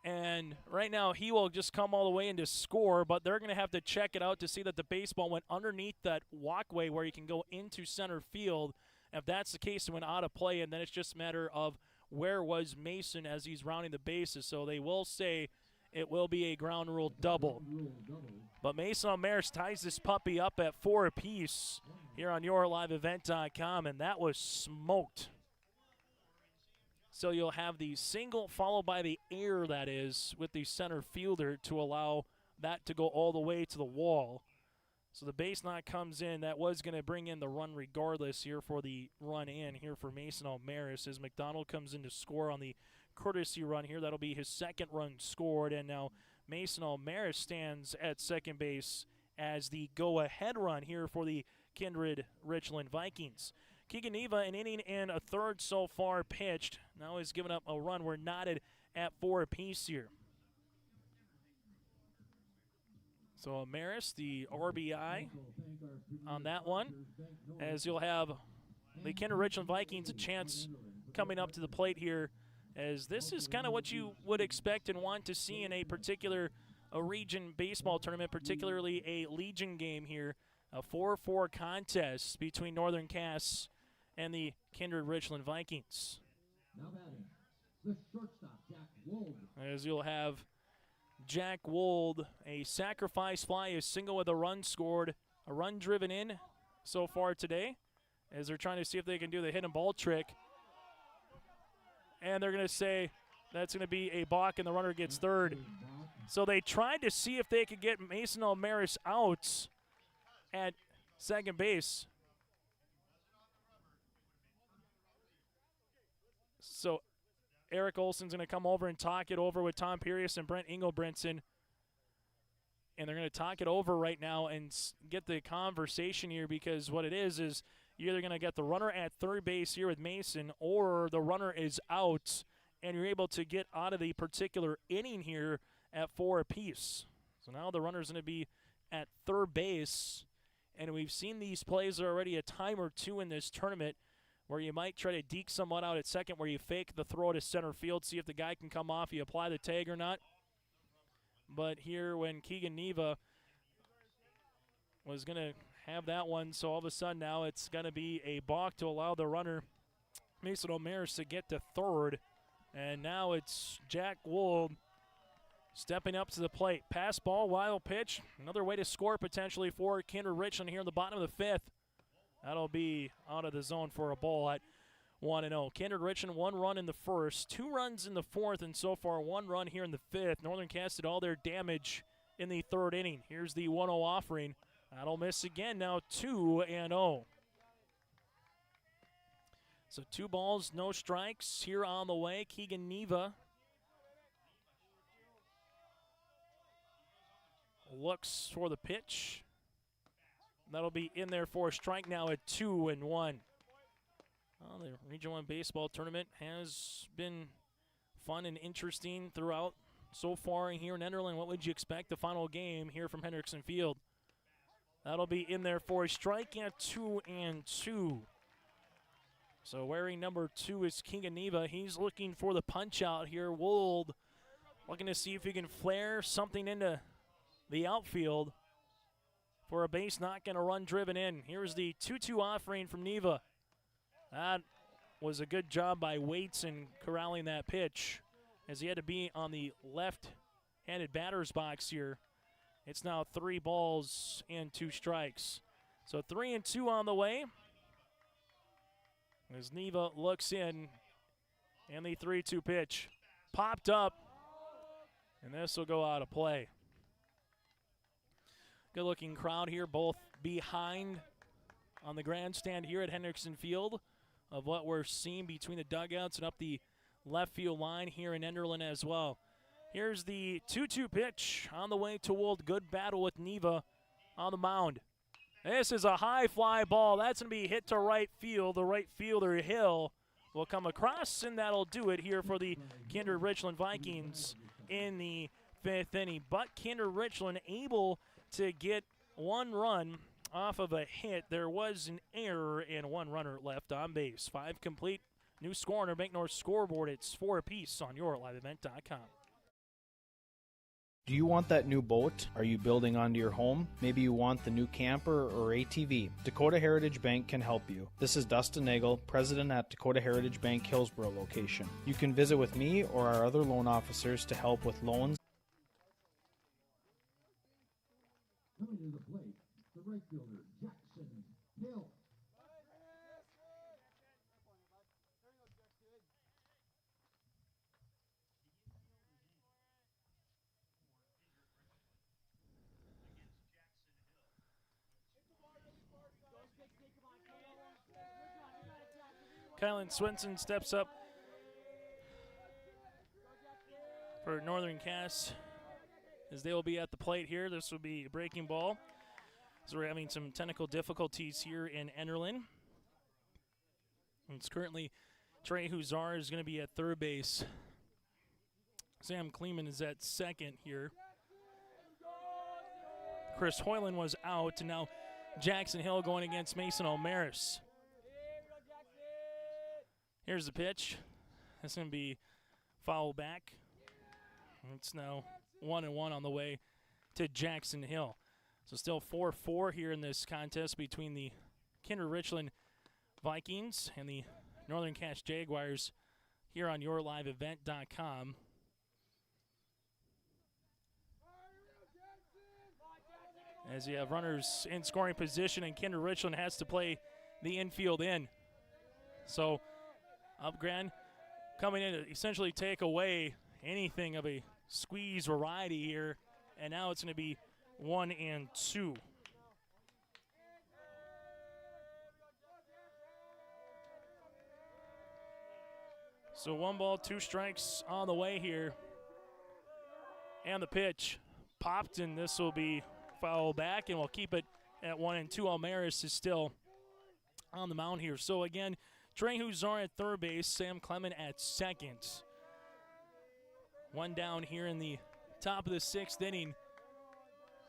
And right now he will just come all the way into score, but they're going to have to check it out to see that the baseball went underneath that walkway where you can go into center field. If that's the case, it went out of play, and then it's just a matter of where was Mason as he's rounding the bases. So they will say it will be a ground rule double. But Mason Almaris ties this puppy up at 4 apiece here on YourLiveEvent.com, and that was smoked. So you'll have the single followed by the air, that is, with the center fielder to allow that to go all the way to the wall. So the base knock comes in. That was going to bring in the run regardless here for the run in here for Mason Almaris as McDonald comes in to score on the courtesy run here. That'll be his second run scored. And now Mason Almaris stands at second base as the go-ahead run here for the Kindred-Richland Vikings. Keegan Neva, an inning and a third so far pitched. Now he's given up a run. We're knotted at 4 apiece here. So Almaris, the RBI on that one, as you'll have the Kindred-Richland Vikings a chance coming up to the plate here, as this is kind of what you would expect and want to see in a particular region baseball tournament, particularly a Legion game here, a 4-4 contest between Northern Cass and the Kindred-Richland Vikings. Now batting, the shortstop, Jack Wold. As you'll have Jack Wold, a sacrifice fly, a single with a run scored, a run driven in so far today, as they're trying to see if they can do the hit and ball trick. And they're going to say that's going to be a balk, and the runner gets third. So they tried to see if they could get Mason Almaris out at second base. So Eric Olson's going to come over and talk it over with Tom Pirius and Brent Engelbrinson. And they're going to talk it over right now and get the conversation here, because what it is you're either going to get the runner at third base here with Mason, or the runner is out and you're able to get out of the particular inning here at 4 apiece. So now the runner's going to be at third base, and we've seen these plays already a time or two in this tournament, where you might try to deke someone out at second, where you fake the throw to center field, see if the guy can come off, you apply the tag or not. But here when Keegan Neva was going to have that one, so all of a sudden now it's going to be a balk to allow the runner, Mason Almaris, to get to third. And now it's Jack Wold stepping up to the plate. Pass ball, wild pitch. Another way to score potentially for Kindred-Richland here in the bottom of the fifth. That'll be out of the zone for a ball at 1-0. Kindred-Richland 1 run in the first, 2 runs in the fourth, and so far 1 run here in the fifth. Northern Cass did all their damage in the third inning. Here's the 1-0 offering. That'll miss again now, 2-0. So 2 balls, no strikes here on the way. Keegan Neva looks for the pitch. That'll be in there for a strike now at 2-1. Well, the Region 1 baseball tournament has been fun and interesting throughout so far here in Enderlin. What would you expect the final game here from Hendrickson Field? That'll be in there for a strike at 2-2. So wearing number 2 is Keegan Neva. He's looking for the punch out here. Wold looking to see if he can flare something into the outfield for a base knocking a run driven in. Here's the 2-2 offering from Neva. That was a good job by Waits in corralling that pitch, as he had to be on the left-handed batter's box here. It's now 3 balls and 2 strikes. So 3-2 on the way. As Neva looks in, and the 3-2 pitch popped up, and this will go out of play. Good looking crowd here, both behind on the grandstand here at Hendrickson Field of what we're seeing between the dugouts and up the left field line here in Enderlin as well. Here's the 2-2 pitch on the way to Wold. Good battle with Neva on the mound. This is a high fly ball. That's going to be hit to right field. The right fielder, Hill, will come across, and that'll do it here for the Kindred-Richland Vikings in the 5th inning. But Kindred-Richland able to get 1 run off of a hit. There was an error and 1 runner left on base. 5 complete. New score on our Bank North scoreboard. It's 4 apiece on yourliveevent.com. Do you want that new boat? Are you building onto your home? Maybe you want the new camper or ATV. Dakota Heritage Bank can help you. This is Dustin Nagel, president at Dakota Heritage Bank Hillsborough location. You can visit with me or our other loan officers to help with loans. Coming to the plate, the right fielder, Jackson Hill. Kylan Swenson steps up for Northern Cass as they will be at the plate here. This will be a breaking ball, as we're having some technical difficulties here in Enderlin. It's currently Trey Huzar is going to be at third base. Sam Kleeman is at second here. Chris Hoyland was out, and now Jackson Hill going against Mason O'Maris. Here's the pitch. That's going to be foul back. It's now 1-1 on the way to Jackson Hill. So still 4-4 here in this contest between the Kindred-Richland Vikings and the Northern Cass Jaguars here on yourliveevent.com. As you have runners in scoring position, and Kindred-Richland has to play the infield in. So Upgren coming in to essentially take away anything of a squeeze variety here, and now it's going to be 1-2. So 1 ball, 2 strikes on the way here. And the pitch popped, and this will be foul back, and we'll keep it at 1-2. Almaris is still on the mound here. So again, Trey Huzar at third base, Sam Clement at second. 1 down here in the top of the 6th inning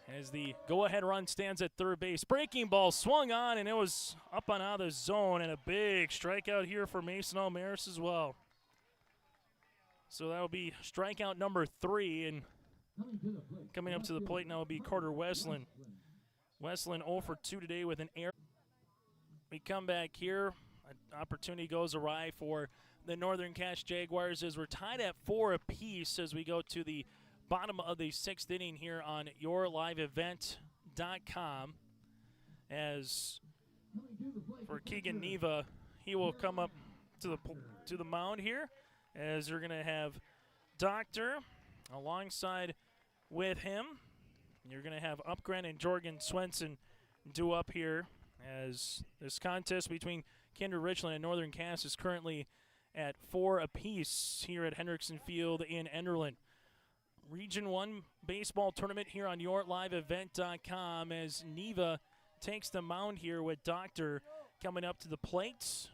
as the go-ahead run stands at third base. Breaking ball swung on, and it was up and out of the zone, and a big strikeout here for Mason Almaris as well. So that will be strikeout number 3, and coming up to the plate now will be Carter Westland. Westland 0 for 2 today with an error. We come back here. An opportunity goes awry for the Northern Cass Jaguars as we're tied at 4 apiece as we go to the bottom of the 6th inning here on yourliveevent.com. As for Keegan Neva, he will come up to the mound here, as they're going to have Doctor alongside with him. You're going to have Upgren and Jorgen Swenson due up here, as this contest between Kindred-Richland and Northern Cass is currently at 4 apiece here at Hendrickson Field in Enderlin. Region 1 baseball tournament here on yourliveevent.com, as Neva takes the mound here with Doctor coming up to the plate.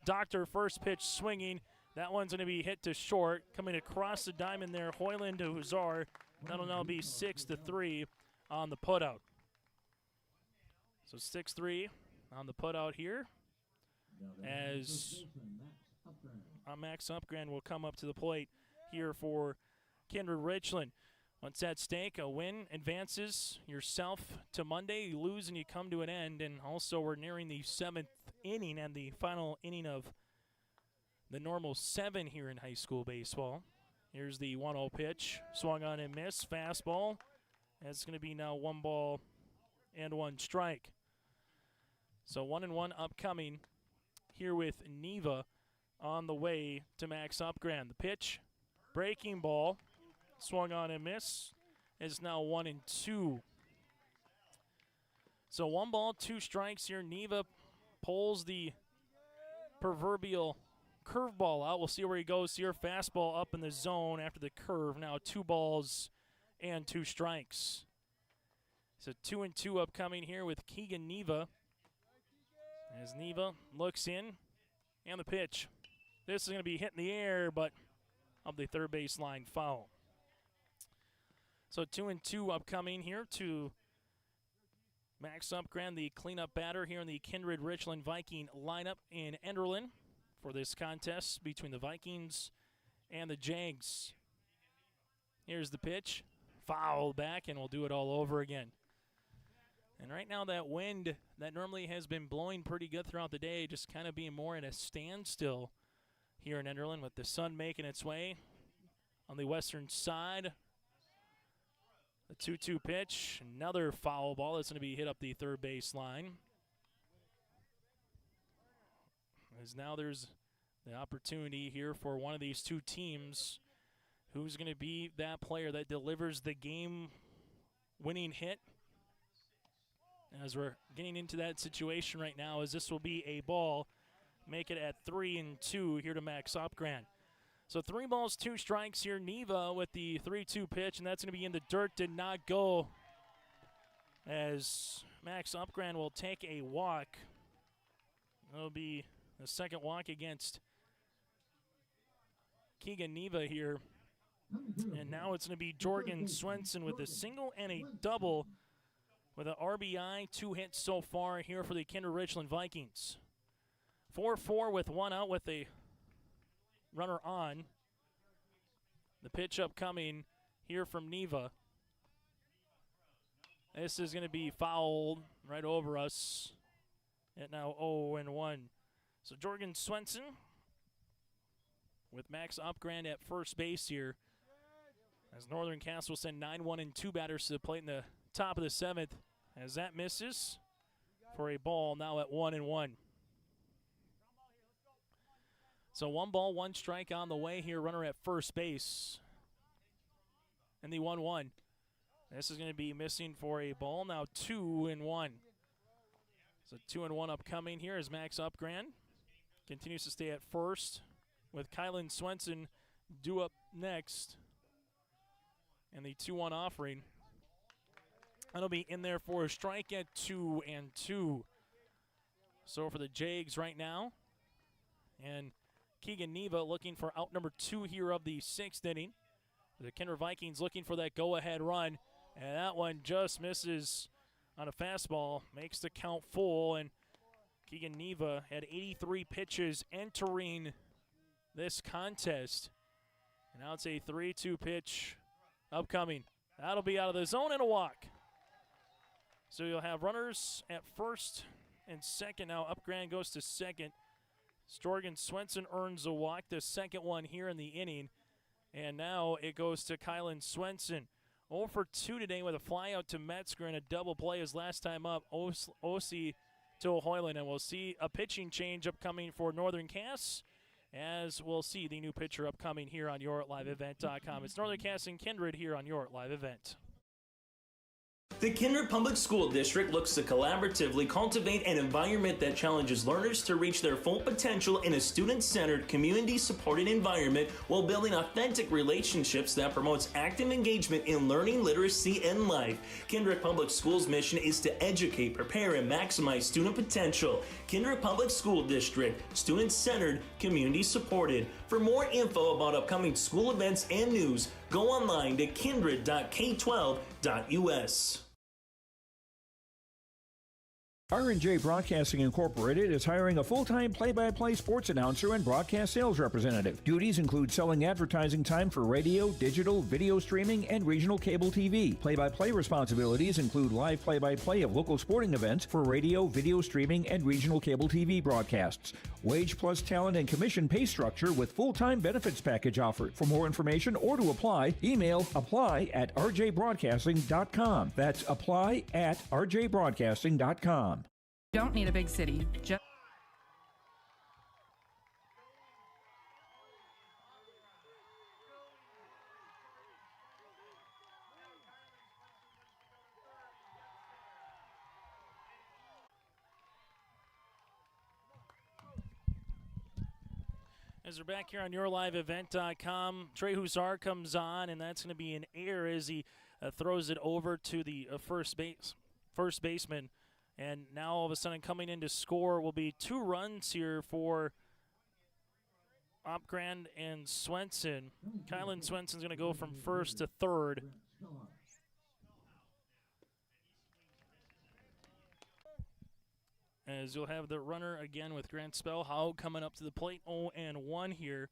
Doctor first pitch swinging. That one's going to be hit to short. Coming across the diamond there, Hoyland to Huzar. That'll now be 6-3 on the putout. So 6-3 on the putout here, as Max Upgren will come up to the plate here for Kindred-Richland. What's at stake? A win advances yourself to Monday. You lose and you come to an end. And also we're nearing the 7th inning and the final inning of the normal 7 here in high school baseball. Here's the 1-0 pitch. Swung on and missed. Fastball. That's going to be now 1 ball and 1 strike. So 1-1 upcoming here with Neva on the way to Max Upgren. The pitch, breaking ball. Swung on and missed. Is now 1-2. So 1 ball, 2 strikes here. Neva pulls the proverbial curveball out. We'll see where he goes here. Fastball up in the zone after the curve. Now 2 balls and 2 strikes. So 2-2 upcoming here with Keegan Neva. As Neva looks in, and the pitch. This is going to be hit in the air, but up the third baseline foul. So 2-2 upcoming here to Max Upgren, the cleanup batter here in the Kindred-Richland Viking lineup in Enderlin for this contest between the Vikings and the Jags. Here's the pitch. Foul back, and we'll do it all over again. And right now that wind that normally has been blowing pretty good throughout the day, just kind of being more at a standstill here in Enderlin, with the sun making its way on the western side. The 2-2 pitch, another foul ball that's going to be hit up the third base line. As now there's the opportunity here for one of these two teams. Who's going to be that player that delivers the game-winning hit? As we're getting into that situation right now, as this will be a ball, make it at 3-2 here to Max Upgren. So 3 balls, 2 strikes here. Neva with the 3-2 pitch, and that's going to be in the dirt. Did not go, as Max Upgren will take a walk. That'll be the second walk against Keegan Neva here. And now it's going to be Jorgen Swenson with a single and a double, with an RBI, 2 hits so far here for the Kindred-Richland Vikings. 4-4 with 1 out with a runner on. The pitch upcoming here from Neva. This is going to be fouled right over us at now 0-1. So Jorgen Swenson with Max Upgren at first base here, as Northern Cass will send 9-1-2 batters to the plate in the top of the 7th, as that misses for a ball now at 1-1. So 1 ball, 1 strike on the way here, runner at first base. And the 1-1. This is going to be missing for a ball, now 2-1. So 2-1 upcoming here as Max Upgren continues to stay at first, with Kylan Swenson due up next. And the 2-1 offering. That'll be in there for a strike at 2-2. So for the Jags right now. And Keegan Neva looking for out number 2 here of the 6th inning. The Kindred Vikings looking for that go-ahead run. And that one just misses on a fastball. Makes the count full. And Keegan Neva had 83 pitches entering this contest. And now it's a 3-2 pitch upcoming. That'll be out of the zone and a walk. So you'll have runners at first and second. Now Upgren goes to second. Jorgen Swenson earns a walk, the second one here in the inning. And now it goes to Kylan Swenson. 0 for 2 today with a fly out to Metzger and a double play his last time up. Osi to Hoyland. And we'll see a pitching change upcoming for Northern Cass, as we'll see the new pitcher upcoming here on YourLiveEvent.com. It's Northern Cass and Kindred here on Your Live Event. The Kindred Public School District looks to collaboratively cultivate an environment that challenges learners to reach their full potential in a student-centered, community-supported environment while building authentic relationships that promotes active engagement in learning, literacy, and life. Kindred Public Schools' mission is to educate, prepare, and maximize student potential. Kindred Public School District, student-centered, community-supported. For more info about upcoming school events and news, go online to kindred.k12.us. R&J Broadcasting Incorporated is hiring a full-time play-by-play sports announcer and broadcast sales representative. Duties include selling advertising time for radio, digital, video streaming, and regional cable TV. Play-by-play responsibilities include live play-by-play of local sporting events for radio, video streaming, and regional cable TV broadcasts. Wage plus talent and commission pay structure with full-time benefits package offered. For more information or to apply, email apply@rjbroadcasting.com. That's apply@rjbroadcasting.com. Don't need a big city. As we're back here on YourLiveEvent.com, Trey Hussar comes on, and that's going to be an error as he throws it over to the first baseman. And now all of a sudden coming in to score will be 2 runs here for Opgrand and Swenson. Kylan Swenson's going to go from first to third. As you'll have the runner again with Grant Spellhow coming up to the plate, 0-1 here.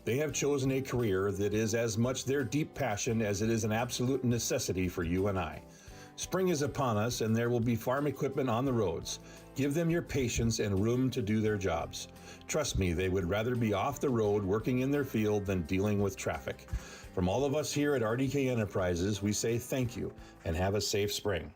They have chosen a career that is as much their deep passion as it is an absolute necessity for you and I. Spring is upon us, and there will be farm equipment on the roads. Give them your patience and room to do their jobs. Trust me, they would rather be off the road working in their field than dealing with traffic. From all of us here at RDK Enterprises, we say thank you and have a safe spring.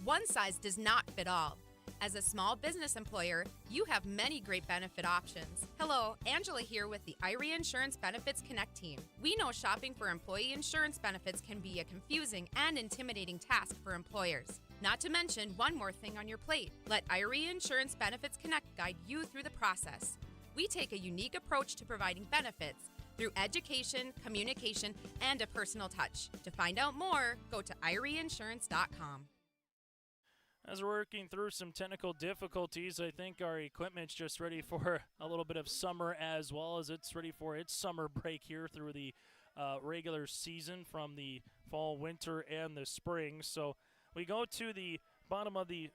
One size does not fit all. As a small business employer, you have many great benefit options. Hello, Angela here with the IRE Insurance Benefits Connect team. We know shopping for employee insurance benefits can be a confusing and intimidating task for employers. Not to mention one more thing on your plate. Let IRE Insurance Benefits Connect guide you through the process. We take a unique approach to providing benefits through education, communication, and a personal touch. To find out more, go to ireinsurance.com. As we're working through some technical difficulties, I think our equipment's just ready for a little bit of summer, as well as it's ready for its summer break here through the regular season from the fall, winter, and the spring. So we go to the bottom of the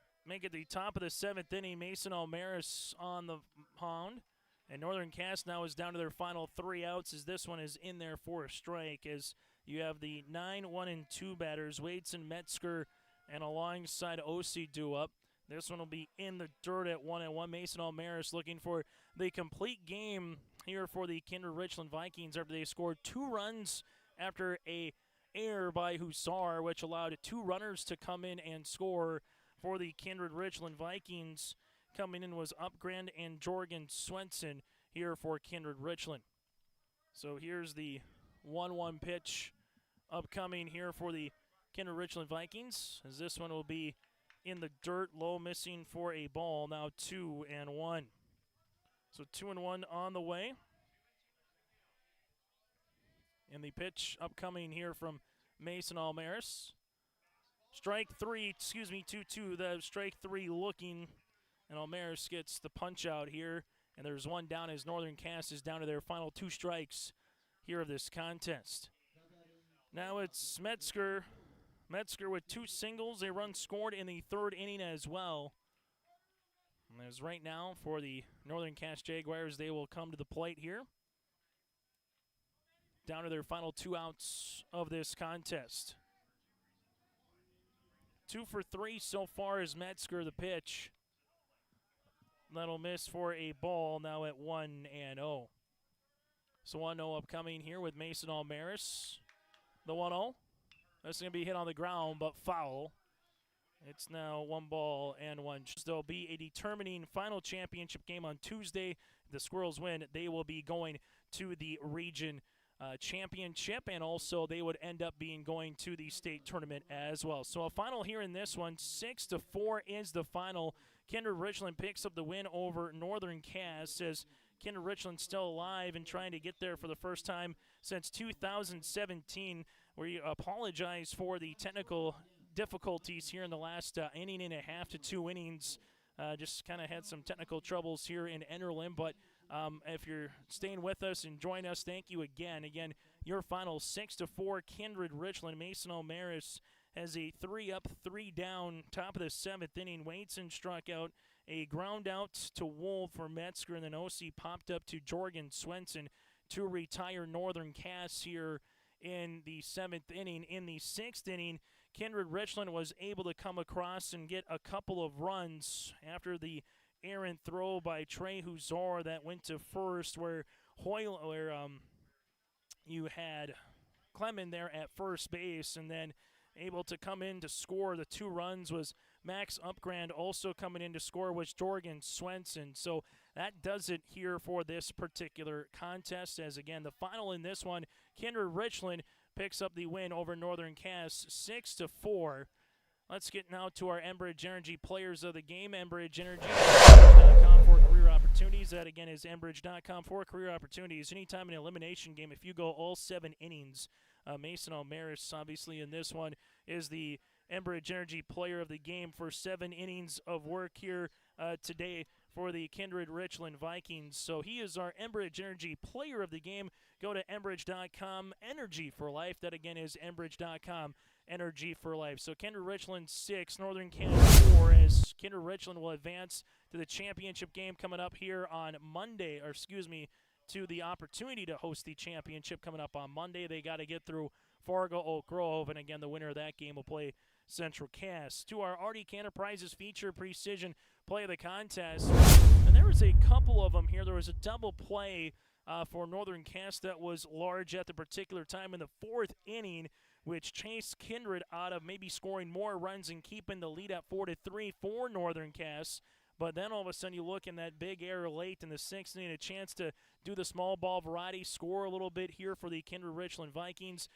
top of the 7th inning. Mason Almaris on the mound, and Northern Cass now is down to their final 3 outs, as this one is in there for a strike, as you have the 9, 1, and 2 batters, Wadeson, Metzger, and alongside O.C. due up. This one will be in the dirt at 1-1. Mason Almaris looking for the complete game here for the Kindred-Richland Vikings after they scored 2 runs after a error by Hussar, which allowed 2 runners to come in and score for the Kindred-Richland Vikings. Coming in was Upgrand and Jorgen Swenson here for Kindred-Richland. So here's the 1-1 pitch upcoming here for the Kindred-Richland Vikings, as this one will be in the dirt, low, missing for a ball. Now 2-1. So 2-1 on the way. And the pitch upcoming here from Mason Almaris. 2-2. The strike 3 looking, and Almaris gets the punch out here. And there's one down as Northern Cass is down to their final 2 strikes here of this contest. Now it's Metzger. Metzger with 2 singles, a run scored in the 3rd inning as well. And as right now for the Northern Cass Jaguars, they will come to the plate here. down to their final 2 outs of this contest. 2 for 3 so far as Metzger the pitch. That'll miss for a ball now at 1-0. So 1-0 upcoming here with Mason Almaris. The 1-0. That's going to be hit on the ground, but foul. It's now 1-1. There'll be a determining final championship game on Tuesday. If the Squirrels win, they will be going to the region championship, and also they would end up going to the state tournament as well. So a final here in this one, 6-4 is the final. Kindred-Richland picks up the win over Northern Cass as Kindred-Richland still alive and trying to get there for the first time since 2017. We apologize for the technical difficulties here in the last inning and a half to 2 innings. Just kind of had some technical troubles here in Enderlin, but if you're staying with us and join us, thank you again. Again, your final 6-4 Kindred-Richland. Mason Almaris has a 3-up, 3-down, top of the 7th inning. Waitson struck out, a ground out to Wolf for Metzger, and then OC popped up to Jorgen Swenson to retire Northern Cass here in the 7th inning. In the 6th inning, Kindred-Richland was able to come across and get a couple of runs after the errant throw by Trey Huzar that went to first, where you had Clement there at first base, and then able to come in to score the 2 runs was Max Upgrand. Also coming in to score was Jorgen Swenson. So that does it here for this particular contest, as again the final in this one, Kindred-Richland picks up the win over Northern Cass 6-4. Let's get now to our Enbridge Energy players of the game. Enbridge Energy, Enbridge.com for career opportunities. That again is Enbridge.com for career opportunities. Anytime in an elimination game, if you go all 7 innings, Mason Almaris, obviously in this one, is the Enbridge Energy player of the game for 7 innings of work here today for the Kindred-Richland Vikings. So he is our Enbridge Energy player of the game. Go to Enbridge.com, Energy for Life. That again is Enbridge.com, Energy for Life. So Kindred-Richland 6, Northern Cass 4, as Kindred-Richland will advance to the championship game coming up here on Monday, to the opportunity to host the championship coming up on Monday. They got to get through Fargo Oak Grove, and again, the winner of that game will play Central Cass. To our Arctic Enterprises feature precision play of the contest, and there was a couple of them here. There was a double play for Northern Cass that was large at the particular time in the 4th inning, which chased Kindred out of maybe scoring more runs and keeping the lead at 4-3 for Northern Cass. But then all of a sudden you look in that big error late in the 6th inning, a chance to do the small ball variety, score a little bit here for the Kindred-Richland Vikings.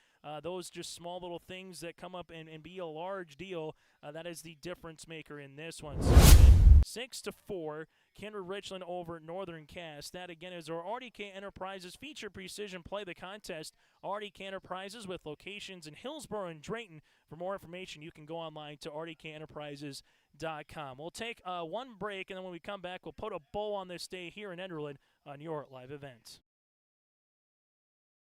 Those just small little things that come up and be a large deal. That is the difference maker in this one. So 6-4, Kindred-Richland over Northern Cass. That again is our RDK Enterprises feature precision play of the contest. RDK Enterprises with locations in Hillsborough and Drayton. For more information, you can go online to rdkenterprises.com. We'll take one break, and then when we come back, we'll put a bow on this day here in Enderlin on your live event.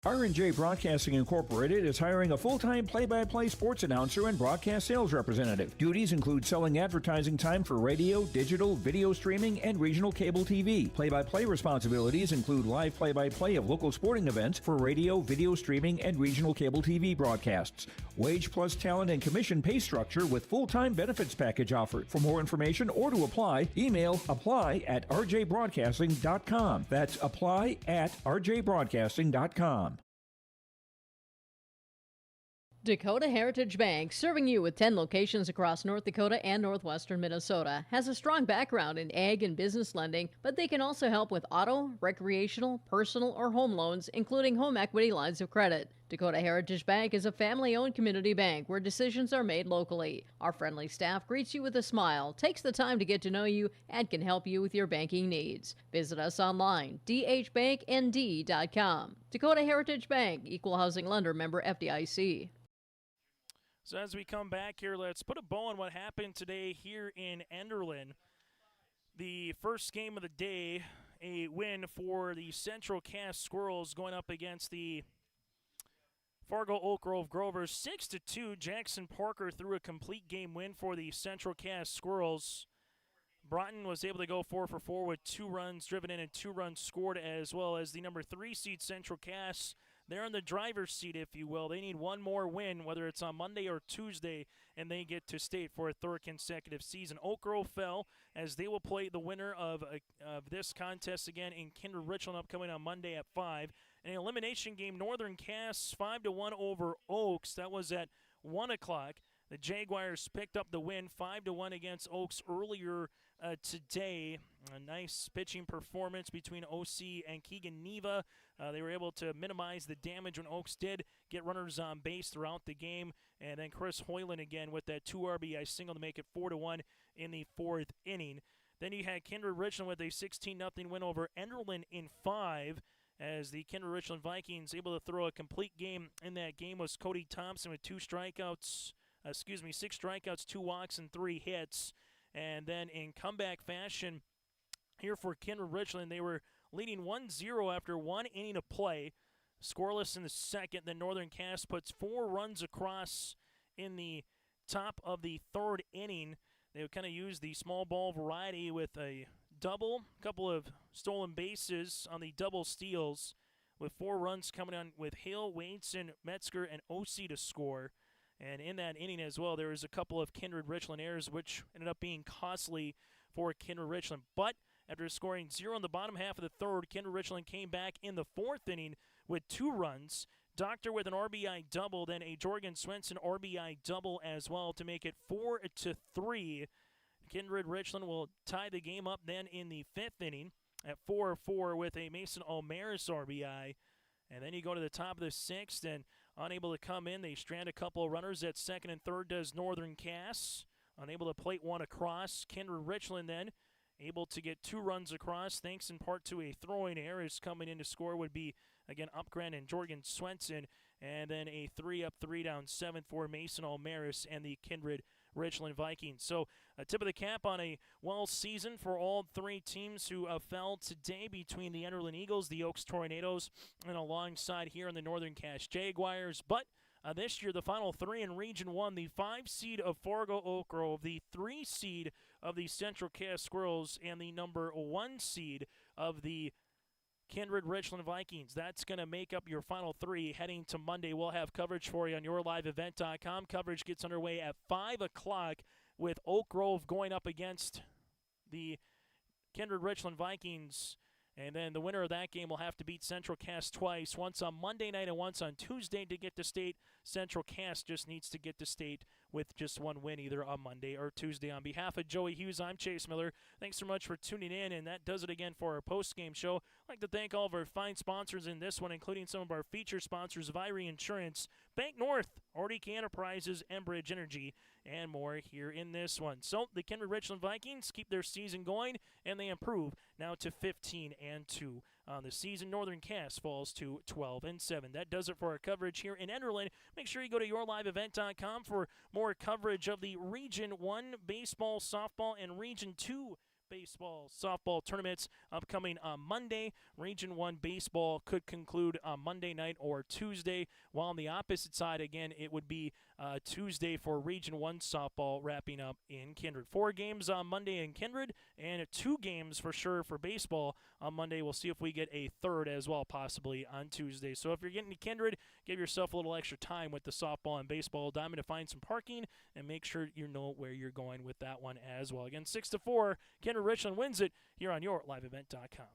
R&J Broadcasting Incorporated is hiring a full-time play-by-play sports announcer and broadcast sales representative. Duties include selling advertising time for radio, digital, video streaming, and regional cable TV. Play-by-play responsibilities include live play-by-play of local sporting events for radio, video streaming, and regional cable TV broadcasts. Wage plus talent and commission pay structure with full-time benefits package offered. For more information or to apply, email apply@rjbroadcasting.com. That's apply@rjbroadcasting.com. Dakota Heritage Bank, serving you with 10 locations across North Dakota and northwestern Minnesota, has a strong background in ag and business lending, but they can also help with auto, recreational, personal, or home loans, including home equity lines of credit. Dakota Heritage Bank is a family-owned community bank where decisions are made locally. Our friendly staff greets you with a smile, takes the time to get to know you, and can help you with your banking needs. Visit us online, dhbanknd.com. Dakota Heritage Bank, Equal Housing Lender, member FDIC. So as we come back here, let's put a bow on what happened today here in Enderlin. The first game of the day, a win for the Central Cass Squirrels going up against the Fargo Oak Grove Grovers. 6-2, Jackson Parker threw a complete game win for the Central Cass Squirrels. Broughton was able to go 4 for 4 with 2 runs driven in and 2 runs scored, as well as the number 3 seed Central Cass. they're in the driver's seat, if you will. They need one more win, whether it's on Monday or Tuesday, and they get to state for a third consecutive season. Oak Grove fell as they will play the winner of this contest again in Kindred-Richland upcoming on Monday at 5. An elimination game, Northern Cass 5-1 over Oaks. That was at 1 o'clock. The Jaguars picked up the win 5-1 against Oaks earlier today. A nice pitching performance between OC and Keegan Neva. They were able to minimize the damage when Oaks did get runners on base throughout the game. And then Chris Hoyland again with that 2 RBI single to make it 4-1 in the 4th inning. Then you had Kindred-Richland with a 16-0 win over Enderlin in 5. As the Kindred-Richland Vikings able to throw a complete game in that game was Cody Thompson with 6 strikeouts, 2 walks, and 3 hits. And then in comeback fashion here for Kindred-Richland, they were leading 1-0 after 1 inning of play. Scoreless in the second. Then Northern Cass puts 4 runs across in the top of the 3rd inning. They would kind of use the small ball variety with a double, couple of stolen bases on the double steals, with 4 runs coming on with Hale, Wadeson, Metzger, and OC to score. And in that inning as well, there was a couple of Kindred-Richland errors, which ended up being costly for Kindred-Richland. But after scoring 0 in the bottom half of the 3rd, Kindred-Richland came back in the 4th inning with 2 runs. Doctor with an RBI double, then a Jorgen Swenson RBI double as well to make it 4-3. Kindred-Richland will tie the game up then in the 5th inning at 4-4 with a Mason Almaris RBI. And then you go to the top of the 6th, and unable to come in, they strand a couple of runners at 2nd and 3rd does Northern Cass. Unable to plate one across. Kindred-Richland then able to get 2 runs across, thanks in part to a throwing error. As coming in to score would be, again, Upgren and Jorgen Swenson. And then a 3-up, 3-down 7th for Mason Almaris and the Kindred-Richland Vikings. So a tip of the cap on a well season for all 3 teams who fell today between the Enderlin Eagles, the Oaks Tornadoes, and alongside here in the Northern Cass Jaguars. But this year, the final 3 in Region 1, the 5 seed of Fargo Oak Grove, the 3 seed of the Central Cass Squirrels, and the number 1 seed of the Kindred-Richland Vikings. That's going to make up your final 3 heading to Monday. We'll have coverage for you on yourliveevent.com. Coverage gets underway at 5 o'clock with Oak Grove going up against the Kindred-Richland Vikings. And then the winner of that game will have to beat Central Cass twice, once on Monday night and once on Tuesday to get to state. Central Cass just needs to get to state with just 1 win, either on Monday or Tuesday. On behalf of Joey Hughes, I'm Chase Miller. Thanks so much for tuning in, and that does it again for our post-game show. I'd like to thank all of our fine sponsors in this one, including some of our feature sponsors, Irie Insurance, Bank North, RDK Enterprises, Enbridge Energy, and more here in this one. So the Kindred-Richland Vikings keep their season going, and they improve now to 15-2 on the season. Northern Cass falls to 12-7. That does it for our coverage here in Enderlin. Make sure you go to yourliveevent.com for more coverage of the Region 1 baseball, softball, and Region 2 baseball, softball tournaments upcoming on Monday. Region 1 baseball could conclude on Monday night or Tuesday, while on the opposite side, again, it would be Tuesday for Region 1 softball wrapping up in Kindred. 4 games on Monday in Kindred, and 2 games for sure for baseball on Monday. We'll see if we get a third as well, possibly on Tuesday. So if you're getting to Kindred, give yourself a little extra time with the softball and baseball diamond to find some parking, and make sure you know where you're going with that one as well. Again, 6-4, Kindred-Richland wins it here on yourliveevent.com.